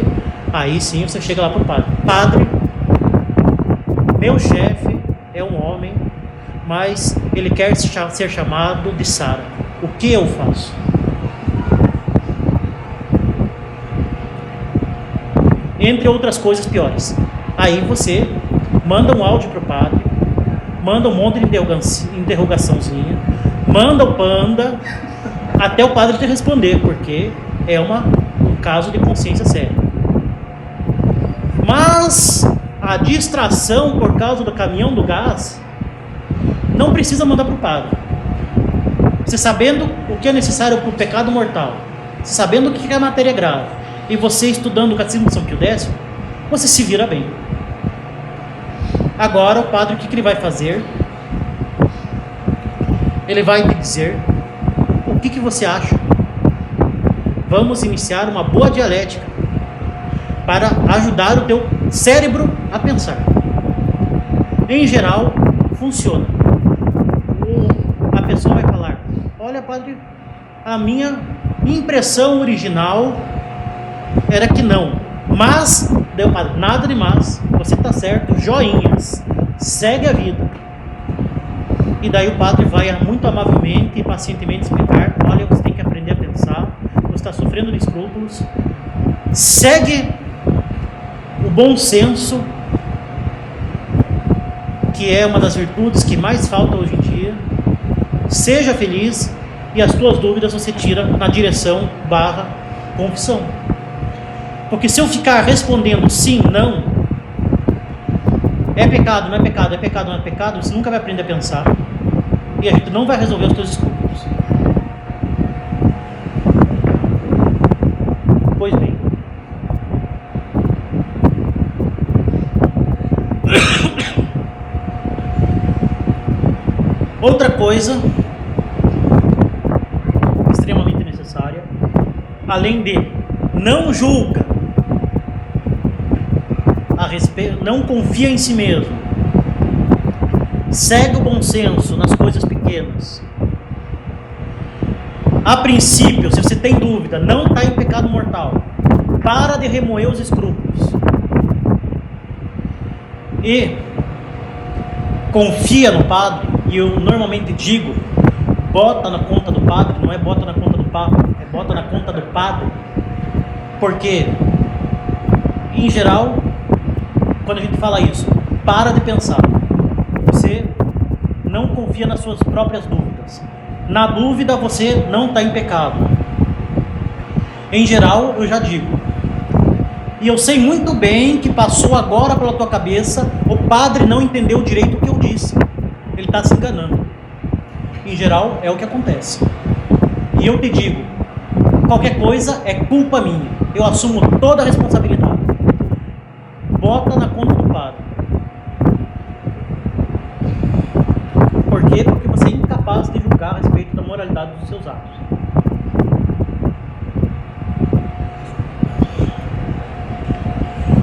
Aí sim você chega lá para o padre: padre, meu chefe é um homem, mas ele quer ser chamado de Sara, o que eu faço? Entre outras coisas piores. Aí você manda um áudio para o padre, manda um monte de interrogaçãozinha, manda o panda, até o padre te responder, porque é um caso de consciência séria. Mas a distração por causa do caminhão do gás não precisa mandar para o padre. Você sabendo o que é necessário para o pecado mortal, você sabendo o que é a matéria grave, e você estudando o Catecismo de São Pio X, você se vira bem. Agora o padre, o que ele vai fazer? Ele vai te dizer o que você acha. Vamos iniciar uma boa dialética para ajudar o teu cérebro a pensar. Em geral, funciona. A pessoa vai falar: olha, padre, a minha impressão original era que não, mas deu padre, nada de mais, você está certo, joinhas, segue a vida. E daí o padre vai muito amavelmente e pacientemente explicar: olha, você tem que aprender a pensar, você está sofrendo de escrúpulos, segue o bom senso, que é uma das virtudes que mais falta hoje em dia, seja feliz, e as tuas dúvidas você tira na direção / confissão. Porque se eu ficar respondendo sim, não, é pecado, não é pecado, é pecado, não é pecado, você nunca vai aprender a pensar, e a gente não vai resolver os teus escrúpulos. Pois bem, outra coisa extremamente necessária, além de não julga a respeito, não confia em si mesmo, segue o bom senso nas coisas pequenas. A princípio, se você tem dúvida, não está em pecado mortal, para de remoer os escrúpulos e confia no padre. E eu normalmente digo: bota na conta do padre, não é bota na conta do papa, é bota na conta do padre, porque em geral, quando a gente fala isso, para de pensar, você não confia nas suas próprias dúvidas. Na dúvida você não está em pecado. Em geral, eu já digo, e eu sei muito bem que passou agora pela tua cabeça: o padre não entendeu direito o que eu disse, ele está se enganando. Em geral é o que acontece. E eu te digo, qualquer coisa é culpa minha, eu assumo toda a responsabilidade. Bota na conta do padre. Por quê? Porque você é incapaz de julgar a respeito da moralidade dos seus atos.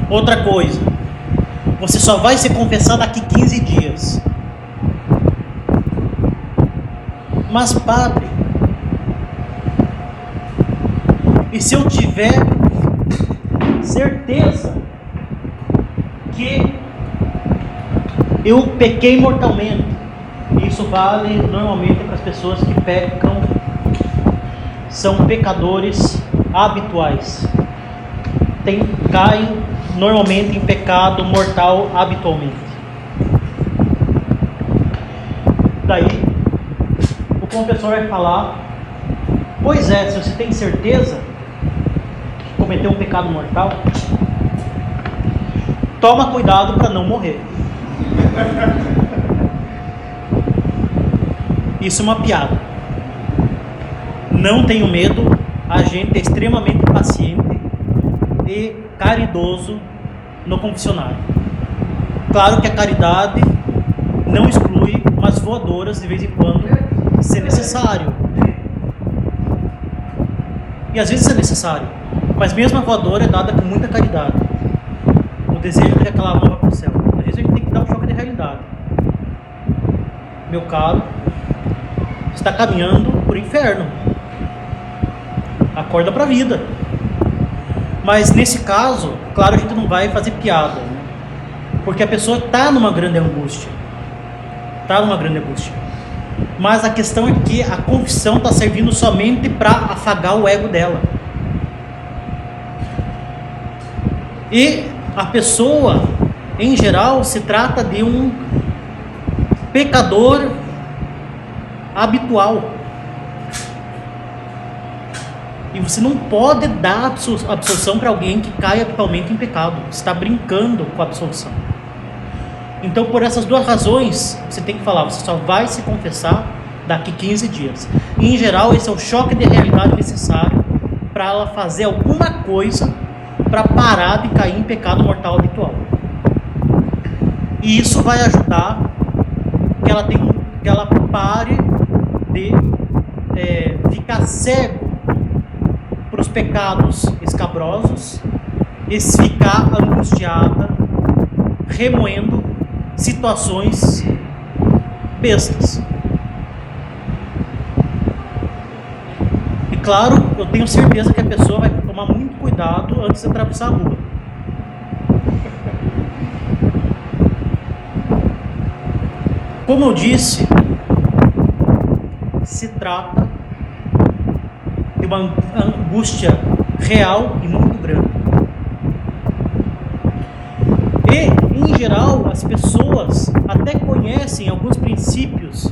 Outra coisa, você só vai se confessar daqui 15 dias. Mas padre, e se eu tiver certeza que eu pequei mortalmente? Isso vale normalmente para as pessoas que pecam, são pecadores habituais, caem normalmente em pecado mortal habitualmente. Daí o confessor vai falar: pois é, se você tem certeza que cometeu um pecado mortal, toma cuidado para não morrer. Isso é uma piada. Não tenho medo, a gente é extremamente paciente e caridoso no confessionário. Claro que a caridade não exclui umas voadoras de vez em quando, se necessário. E às vezes é necessário, mas mesmo a voadora é dada com muita caridade. O desejo de aquela alma vá para o céu. Às vezes a gente tem que dar um choque de realidade. Meu caro, está caminhando para o inferno. Acorda para a vida. Mas nesse caso, claro, a gente não vai fazer piada, né? Porque a pessoa está numa grande angústia. Mas a questão é que a confissão está servindo somente para afagar o ego dela. E a pessoa, em geral, se trata de um pecador habitual. E você não pode dar absolução para alguém que cai habitualmente em pecado. Você está brincando com a absolução. Então, por essas duas razões, você tem que falar, você só vai se confessar daqui 15 dias. E, em geral, esse é o choque de realidade necessário para ela fazer alguma coisa para parar de cair em pecado mortal habitual. E isso vai ajudar que ela pare de ficar cego para os pecados escabrosos e ficar angustiada, remoendo situações bestas. E claro, eu tenho certeza que a pessoa vai tomar muito cuidado antes de atravessar a rua. Como eu disse, se trata de uma angústia real e muito grande. E, em geral, as pessoas até conhecem alguns princípios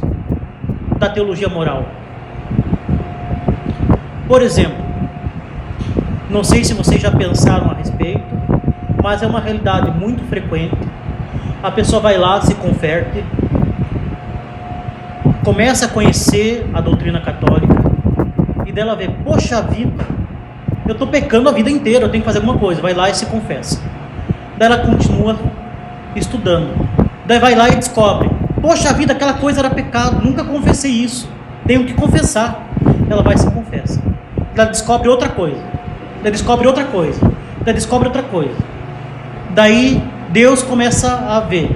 da teologia moral. Por exemplo, não sei se vocês já pensaram a respeito, mas é uma realidade muito frequente. A pessoa vai lá, se converte, começa a conhecer a doutrina católica e dela vê, poxa vida, eu estou pecando a vida inteira, eu tenho que fazer alguma coisa. Vai lá e se confessa. Daí ela continua estudando. Daí vai lá e descobre, poxa vida, aquela coisa era pecado, nunca confessei isso, tenho que confessar. Ela vai e se confessa. Ela descobre outra coisa. Daí descobre outra coisa. Daí descobre outra coisa. Daí Deus começa a ver,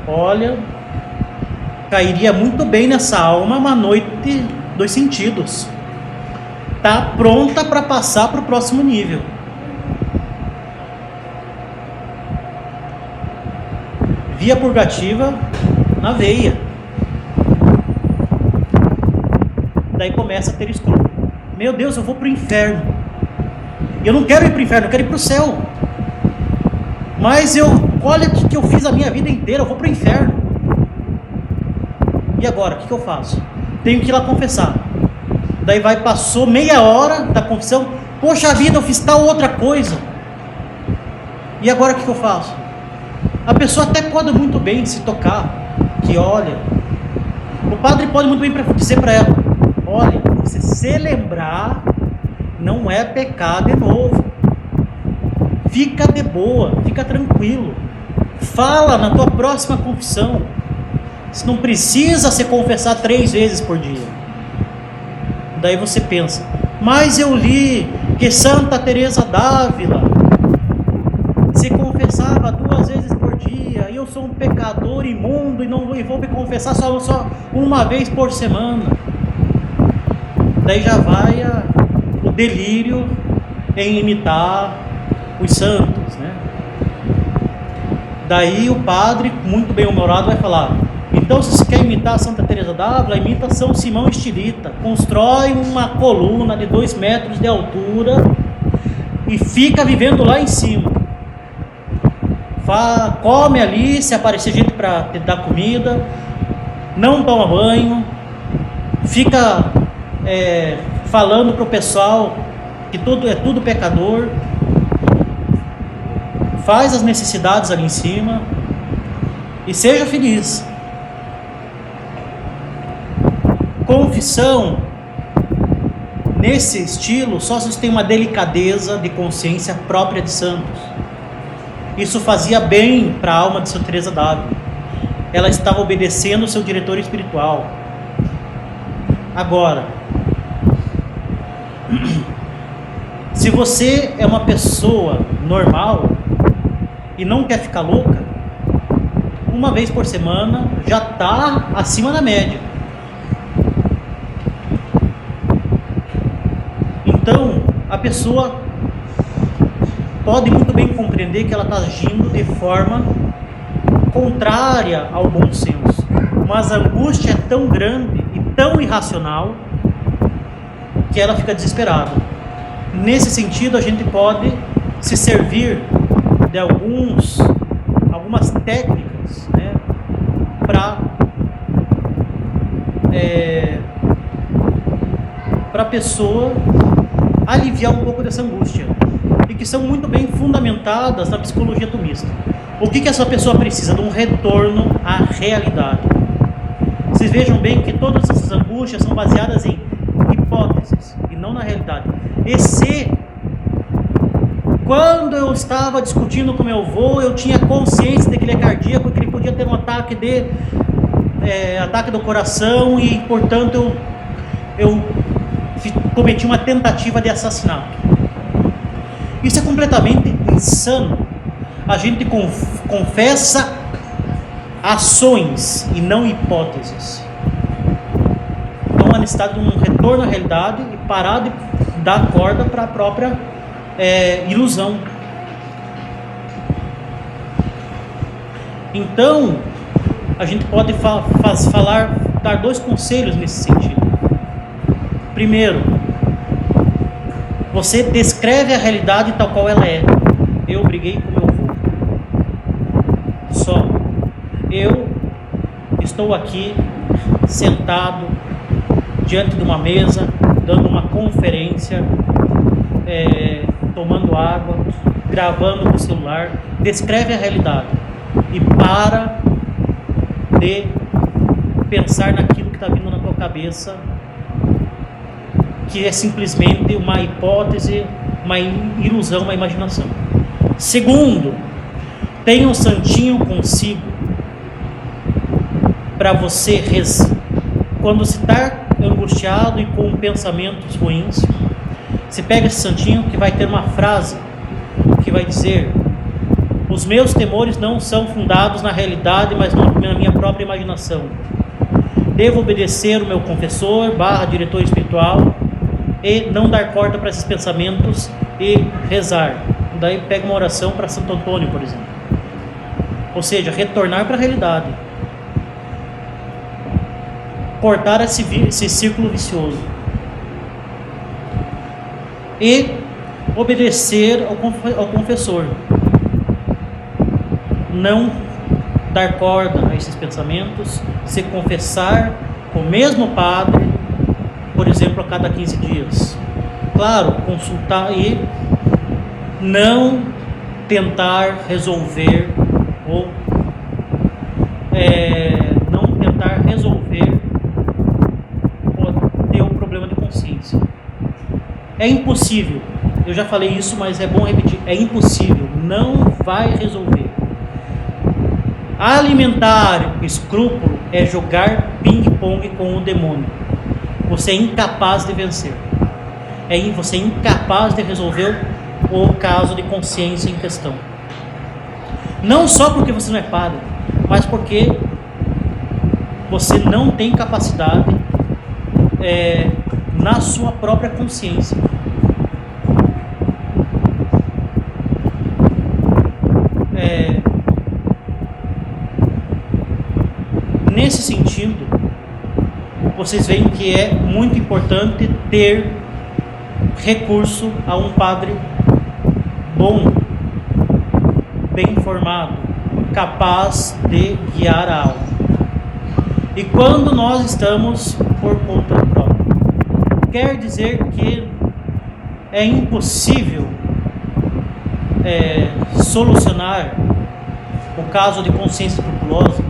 olha, cairia muito bem nessa alma uma noite dos sentidos. Está pronta para passar para o próximo nível. Via purgativa na veia. Daí começa a ter escrúpulo. Meu Deus, eu vou para o inferno. Eu não quero ir para o inferno, eu quero ir para o céu. Mas olha o que eu fiz a minha vida inteira, eu vou para o inferno. E agora, o que eu faço? Tenho que ir lá confessar. Daí passou meia hora da confissão. Poxa vida, eu fiz tal outra coisa. E agora o que eu faço? A pessoa até pode muito bem se tocar. Que olha, o padre pode muito bem dizer para ela, olha, você se lembrar, não é pecar de novo. Fica de boa, fica tranquilo. Fala na tua próxima confissão. Você não precisa se confessar 3 vezes por dia. Daí você pensa, mas eu li que Santa Teresa d'Ávila se confessava 2 vezes por dia, e eu sou um pecador imundo e vou me confessar só uma vez por semana. Daí já vai o delírio em imitar os santos, né? Daí o padre, muito bem humorado, vai falar, então se você quer imitar Santa Teresa d'Ávila, imita São Simão Estilita, constrói uma coluna de 2 metros de altura e fica vivendo lá em cima. Come ali, se aparecer gente para te dar comida, não toma banho, fica falando para o pessoal que tudo pecador, faz as necessidades ali em cima e seja feliz. Confissão, nesse estilo, só se tem uma delicadeza de consciência própria de santos. Isso fazia bem para a alma de Santa Teresa d'Ávila. Ela estava obedecendo o seu diretor espiritual. Agora, se você é uma pessoa normal e não quer ficar louca, uma vez por semana já está acima da média. Então, a pessoa pode muito bem compreender que ela está agindo de forma contrária ao bom senso, mas a angústia é tão grande e tão irracional que ela fica desesperada. Nesse sentido, a gente pode se servir de algumas técnicas, né, para a pessoa aliviar um pouco dessa angústia, e que são muito bem fundamentadas na psicologia tomista. O que essa pessoa precisa? De um retorno à realidade. Vocês vejam bem que todas essas angústias são baseadas em hipóteses e não na realidade. E se quando eu estava discutindo com meu avô, eu tinha consciência de que ele é cardíaco, que ele podia ter um ataque do coração e, portanto, eu cometi uma tentativa de assassinato. Isso é completamente insano. A gente confessa ações e não hipóteses. Então, a necessidade de um retorno à realidade e parar de dar corda para a própria ilusão. Então, a gente pode dar dois conselhos nesse sentido. Primeiro, você descreve a realidade tal qual ela é. Eu briguei com meu avô. Só. Eu estou aqui sentado diante de uma mesa, dando uma conferência, tomando água, gravando no celular. Descreve a realidade e para de pensar naquilo que está vindo na tua cabeça, que é simplesmente uma hipótese, uma ilusão, uma imaginação. Segundo, tenha um santinho consigo para você rezar. Quando você está angustiado e com pensamentos ruins, você pega esse santinho que vai ter uma frase que vai dizer: os meus temores não são fundados na realidade, mas na minha própria imaginação. Devo obedecer o meu confessor / diretor espiritual e não dar corda para esses pensamentos e rezar. Daí pega uma oração para Santo Antônio, por exemplo. Ou seja, retornar para a realidade. Cortar esse círculo vicioso. E obedecer ao confessor. Não dar corda a esses pensamentos, se confessar com o mesmo padre, por exemplo, a cada 15 dias. Claro, consultar e não tentar resolver ou não tentar resolver o teu problema de consciência. É impossível. Eu já falei isso, mas é bom repetir. É impossível. Não vai resolver. Alimentar o escrúpulo é jogar ping-pong com o demônio. Você é incapaz de vencer. Você é incapaz de resolver o caso de consciência em questão. Não só porque você não é padre, mas porque você não tem capacidade na sua própria consciência. Nesse sentido, vocês veem que é muito importante ter recurso a um padre bom, bem informado, capaz de guiar a alma. E quando nós estamos por conta própria, quer dizer que é impossível solucionar o caso de consciência escrupulosa?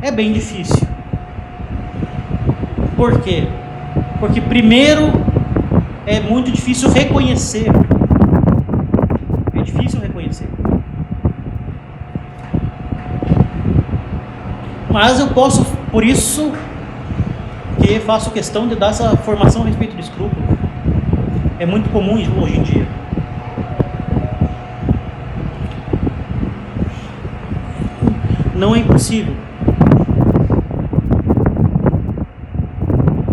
É bem difícil. Por quê? Porque primeiro é muito difícil reconhecer. É difícil reconhecer. Mas eu posso, por isso que faço questão de dar essa formação a respeito do escrúpulo. É muito comum hoje em dia. Não é impossível.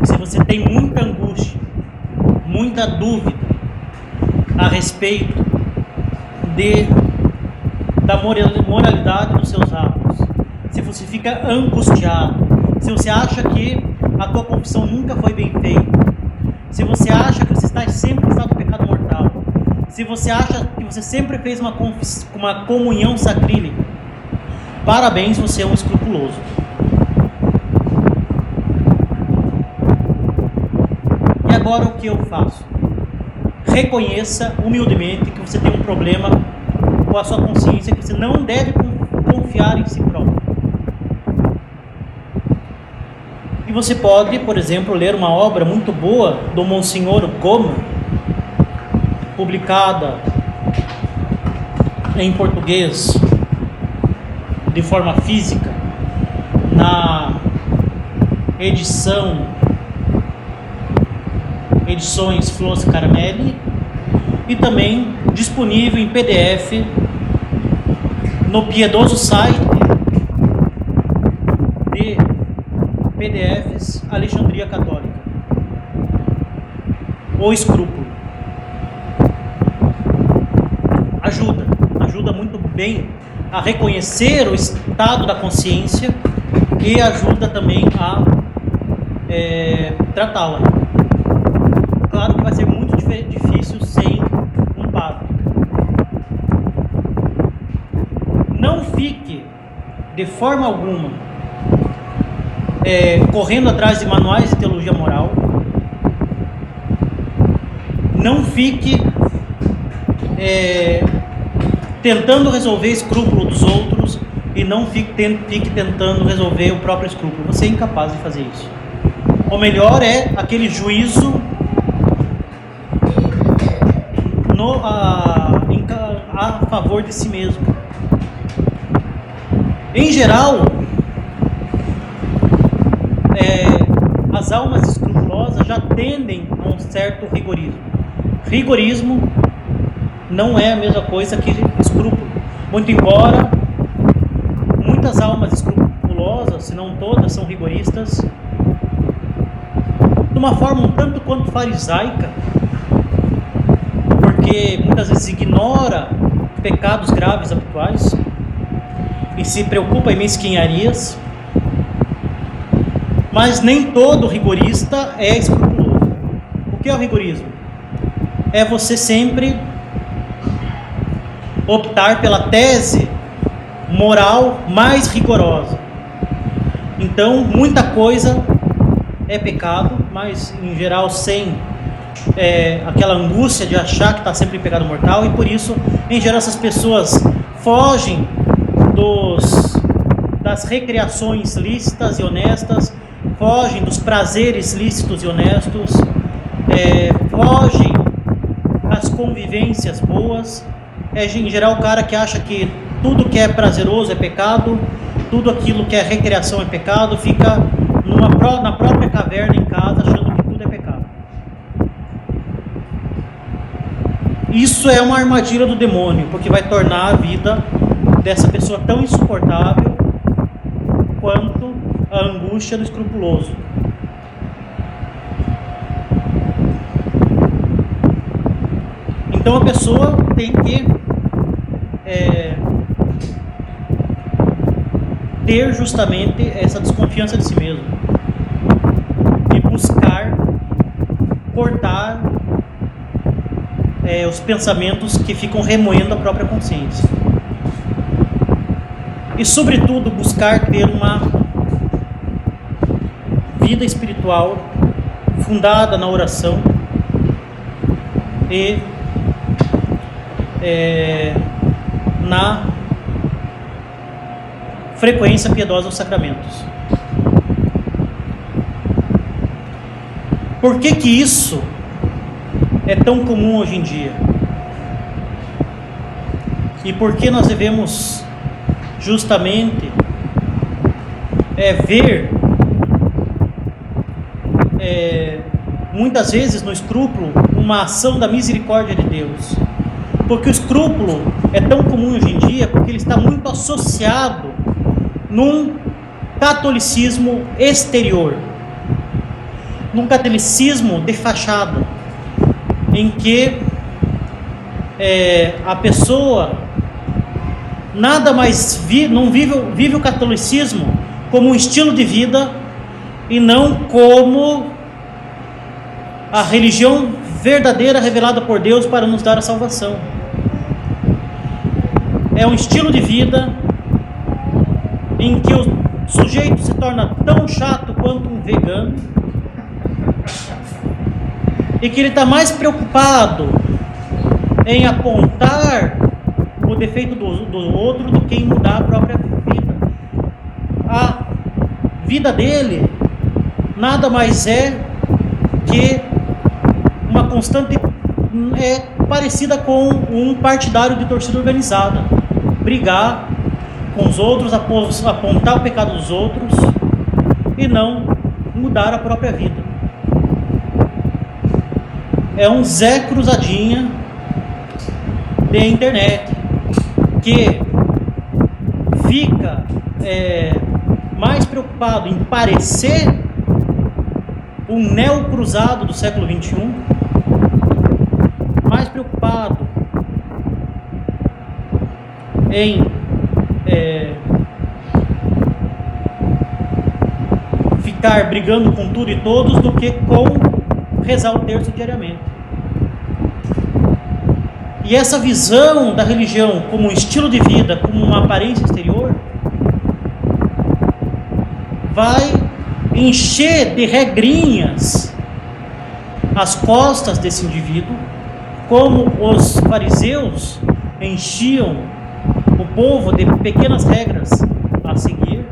Se você tem muita angústia, muita dúvida a respeito da moralidade dos seus atos, se você fica angustiado, se você acha que a tua confissão nunca foi bem feita, se você acha que você está sempre em estado de pecado mortal, se você acha que você sempre fez uma comunhão sacrílega, parabéns, você é um escrupuloso. E agora o que eu faço? Reconheça humildemente que você tem um problema com a sua consciência, que você não deve confiar em si próprio. E você pode, por exemplo, ler uma obra muito boa do Monsenhor Goma, publicada em português de forma física na Edições Flos Caramelli, e também disponível em PDF no piedoso site de PDFs Alexandria Católica. O escrúpulo ajuda muito bem a reconhecer o estado da consciência e ajuda também a tratá-la. Claro que vai ser muito difícil sem um padre. Não fique de forma alguma correndo atrás de manuais de teologia moral. Não fique tentando resolver escrúpulo dos outros e não fique tentando resolver o próprio escrúpulo. Você é incapaz de fazer isso. O melhor é aquele juízo a favor de si mesmo. Em geral, as almas escrupulosas já tendem a um certo rigorismo. Rigorismo não é a mesma coisa que escrúpulo. Muito embora muitas almas escrupulosas, se não todas, são rigoristas, de uma forma um tanto quanto farisaica, porque muitas vezes ignora pecados graves habituais e se preocupa em mesquinharias. Mas nem todo rigorista é escrupuloso. O que é o rigorismo? É você sempre optar pela tese moral mais rigorosa. Então, muita coisa é pecado, mas em geral sem aquela angústia de achar que está sempre em pecado mortal, e por isso, em geral, essas pessoas fogem das recreações lícitas e honestas, fogem dos prazeres lícitos e honestos, fogem das convivências boas. Em geral, o cara que acha que tudo que é prazeroso é pecado, tudo aquilo que é recreação é pecado, fica na própria caverna em casa achando que tudo é pecado. Isso é uma armadilha do demônio, porque vai tornar a vida dessa pessoa tão insuportável quanto a angústia do escrupuloso. Então a pessoa tem que ter justamente essa desconfiança de si mesmo e buscar cortar os pensamentos que ficam remoendo a própria consciência. E, sobretudo, buscar ter uma vida espiritual fundada na oração e na frequência piedosa aos sacramentos. Por que que isso é tão comum hoje em dia? E por que nós devemos justamente ver muitas vezes no escrúpulo uma ação da misericórdia de Deus? Porque o escrúpulo é tão comum hoje em dia porque ele está muito associado num catolicismo exterior, num catolicismo de fachada, em que a pessoa nada mais vive o catolicismo como um estilo de vida e não como a religião verdadeira revelada por Deus para nos dar a salvação. É um estilo de vida em que o sujeito se torna tão chato quanto um vegano e que ele está mais preocupado em apontar o defeito do outro do que em mudar a própria vida. A vida dele nada mais é que uma constante parecida com um partidário de torcida organizada, brigar com os outros, apontar o pecado dos outros e não mudar a própria vida. É um Zé Cruzadinha de internet que fica mais preocupado em parecer um neocruzado do século XXI, mais preocupado em ficar brigando com tudo e todos do que com rezar o terço diariamente. E essa visão da religião como um estilo de vida, como uma aparência exterior, vai encher de regrinhas as costas desse indivíduo, como os fariseus enchiam o povo de pequenas regras a seguir.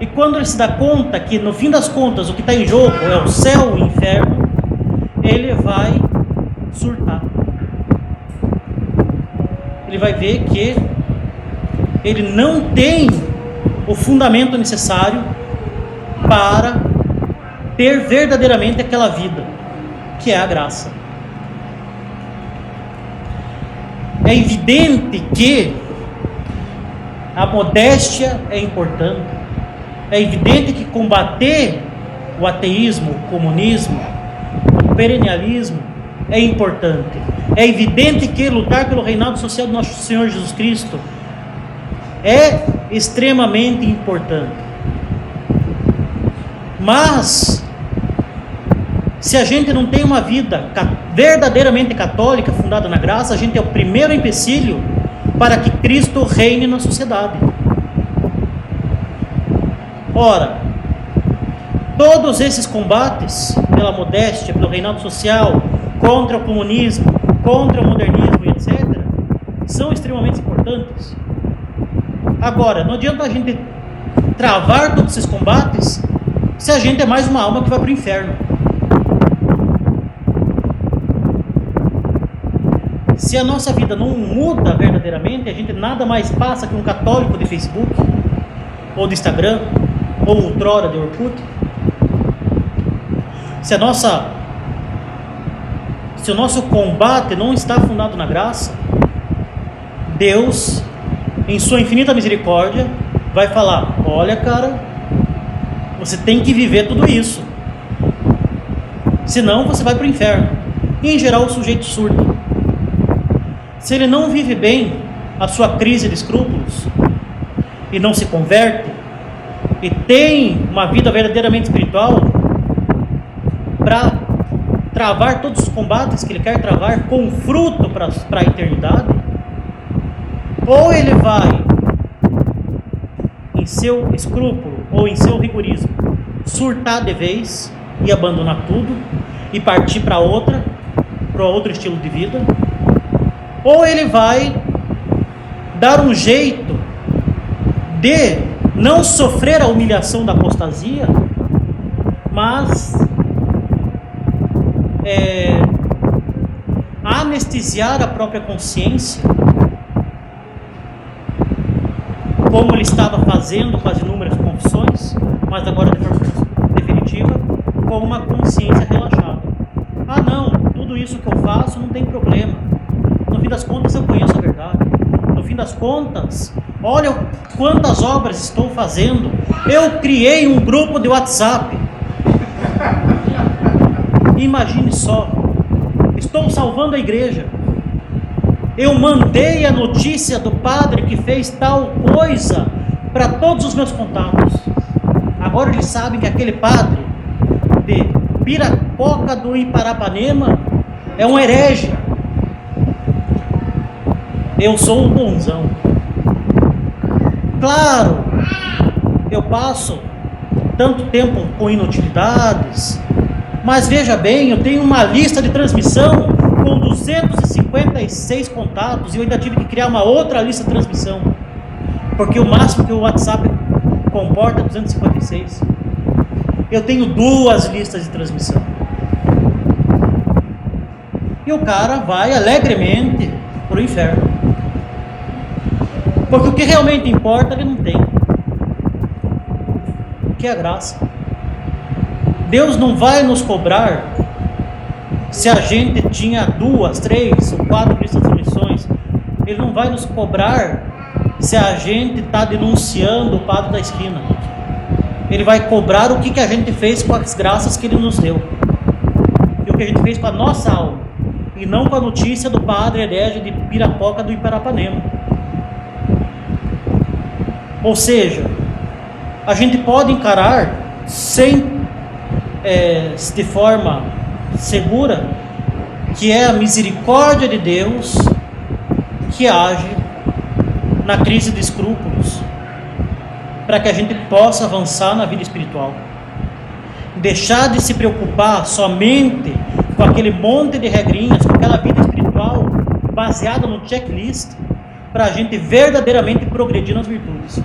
E quando ele se dá conta que no fim das contas o que está em jogo é o céu e o inferno, ele vai surtar. Ele vai ver que ele não tem o fundamento necessário para ter verdadeiramente aquela vida, que é a graça. É evidente que a modéstia é importante. É evidente que combater o ateísmo, o comunismo, o perennialismo é importante. É evidente que lutar pelo reinado social do nosso Senhor Jesus Cristo é extremamente importante. Mas, se a gente não tem uma vida verdadeiramente católica, fundada na graça, a gente é o primeiro empecilho para que Cristo reine na sociedade. Ora, todos esses combates pela modéstia, pelo reinado social, contra o comunismo, contra o modernismo e etc., são extremamente importantes. Agora, não adianta a gente travar todos esses combates se a gente é mais uma alma que vai para o inferno. Se a nossa vida não muda verdadeiramente, a gente nada mais passa que um católico de Facebook, ou de Instagram, ou outrora de Orkut. Se o nosso combate não está fundado na graça, Deus, em sua infinita misericórdia, vai falar: olha, cara, você tem que viver tudo isso, senão você vai para o inferno. E em geral o sujeito surta. Se ele não vive bem a sua crise de escrúpulos e não se converte e tem uma vida verdadeiramente espiritual para travar todos os combates que ele quer travar com fruto para a eternidade, ou ele vai em seu escrúpulo ou em seu rigorismo surtar de vez e abandonar tudo e partir para outro estilo de vida, ou ele vai dar um jeito de não sofrer a humilhação da apostasia, mas anestesiar a própria consciência, como ele estava fazendo com as inúmeras confissões, mas agora de forma definitiva, com uma consciência relaxada. Ah não, tudo isso que eu faço não tem problema. No fim das contas eu conheço a verdade. No fim das contas, olha quantas obras estou fazendo. Eu criei um grupo de WhatsApp. Imagine só, estou salvando a igreja. Eu mandei a notícia do padre que fez tal coisa para todos os meus contatos. Agora eles sabem que aquele padre de Pirapoca do Iparapanema é um herege. Eu sou um bonzão. Claro, eu passo tanto tempo com inutilidades, mas veja bem, eu tenho uma lista de transmissão com 256 contatos e eu ainda tive que criar uma outra lista de transmissão, porque o máximo que o WhatsApp comporta é 256. Eu tenho 2 listas de transmissão. E o cara vai alegremente para o inferno, porque o que realmente importa ele não tem, que é a graça. Deus não vai nos cobrar se a gente tinha 2, 3 ou 4 listas de transmissões. Ele não vai nos cobrar se a gente está denunciando o padre da esquina. Ele vai cobrar o que a gente fez com as graças que ele nos deu, e o que a gente fez com a nossa alma, e não com a notícia do padre herege de Pirapoca do Iparapanema. Ou seja, a gente pode encarar de forma segura que é a misericórdia de Deus que age na crise de escrúpulos, para que a gente possa avançar na vida espiritual, deixar de se preocupar somente com aquele monte de regrinhas, com aquela vida espiritual baseada no checklist, para a gente verdadeiramente progredir nas virtudes.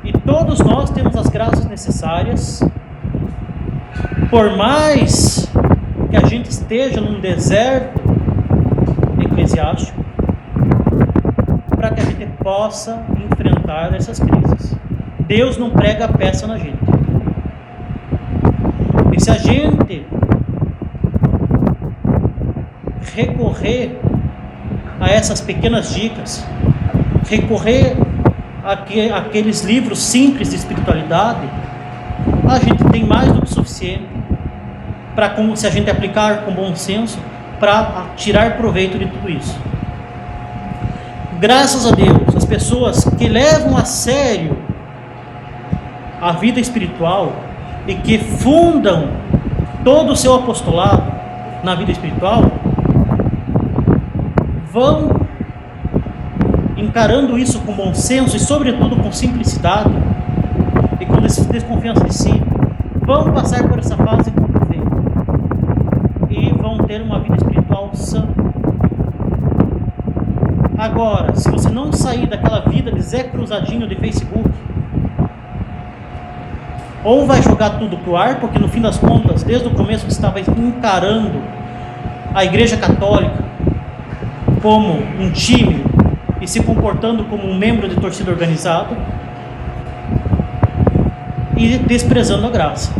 E todos nós temos as graças necessárias, por mais que a gente esteja num deserto eclesiástico, para que a gente possa enfrentar essas crises. Deus não prega a peça na gente. E se a gente recorrer a essas pequenas dicas, recorrer àqueles livros simples de espiritualidade, a gente tem mais do que suficiente para, se a gente aplicar com bom senso, para tirar proveito de tudo isso. Graças a Deus, as pessoas que levam a sério a vida espiritual e que fundam todo o seu apostolado na vida espiritual, vão encarando isso com bom senso e sobretudo com simplicidade e com desconfiança de si, vão passar por essa fase com proveito e vão ter uma vida espiritual sã. Agora, se você não sair daquela vida de Zé Cruzadinho de Facebook, ou vai jogar tudo pro ar, porque no fim das contas, desde o começo você estava encarando a Igreja Católica como um time e se comportando como um membro de torcida organizada e desprezando a graça.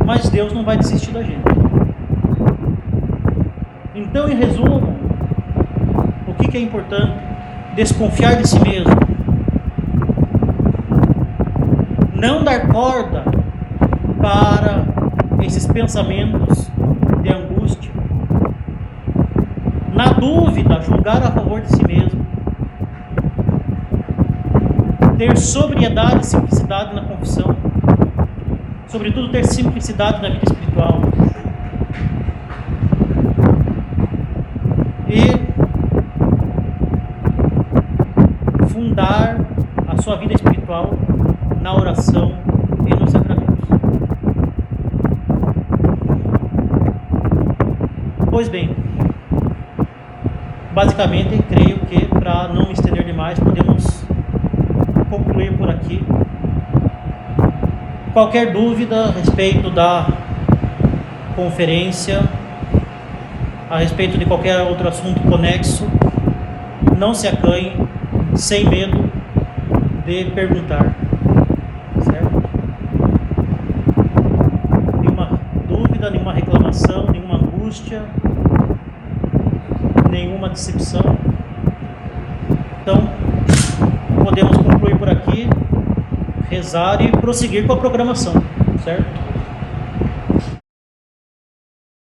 Mas Deus não vai desistir da gente. Então, em resumo, o que é importante? Desconfiar de si mesmo, não dar corda para esses pensamentos de angústia, na dúvida, julgar a favor de si mesmo, ter sobriedade e simplicidade na confissão, sobretudo ter simplicidade na vida espiritual, e fundar a sua vida espiritual na oração e nos sacramentos. Pois bem, basicamente creio que, para não me estender demais, podemos concluir por aqui Qualquer dúvida a respeito da conferência, a respeito de qualquer outro assunto conexo, não se acanhe, sem medo de perguntar, certo? Nenhuma dúvida, nenhuma reclamação, nenhuma angústia, nenhuma decepção. Então, podemos concluir por aqui, rezar e prosseguir com a programação, certo?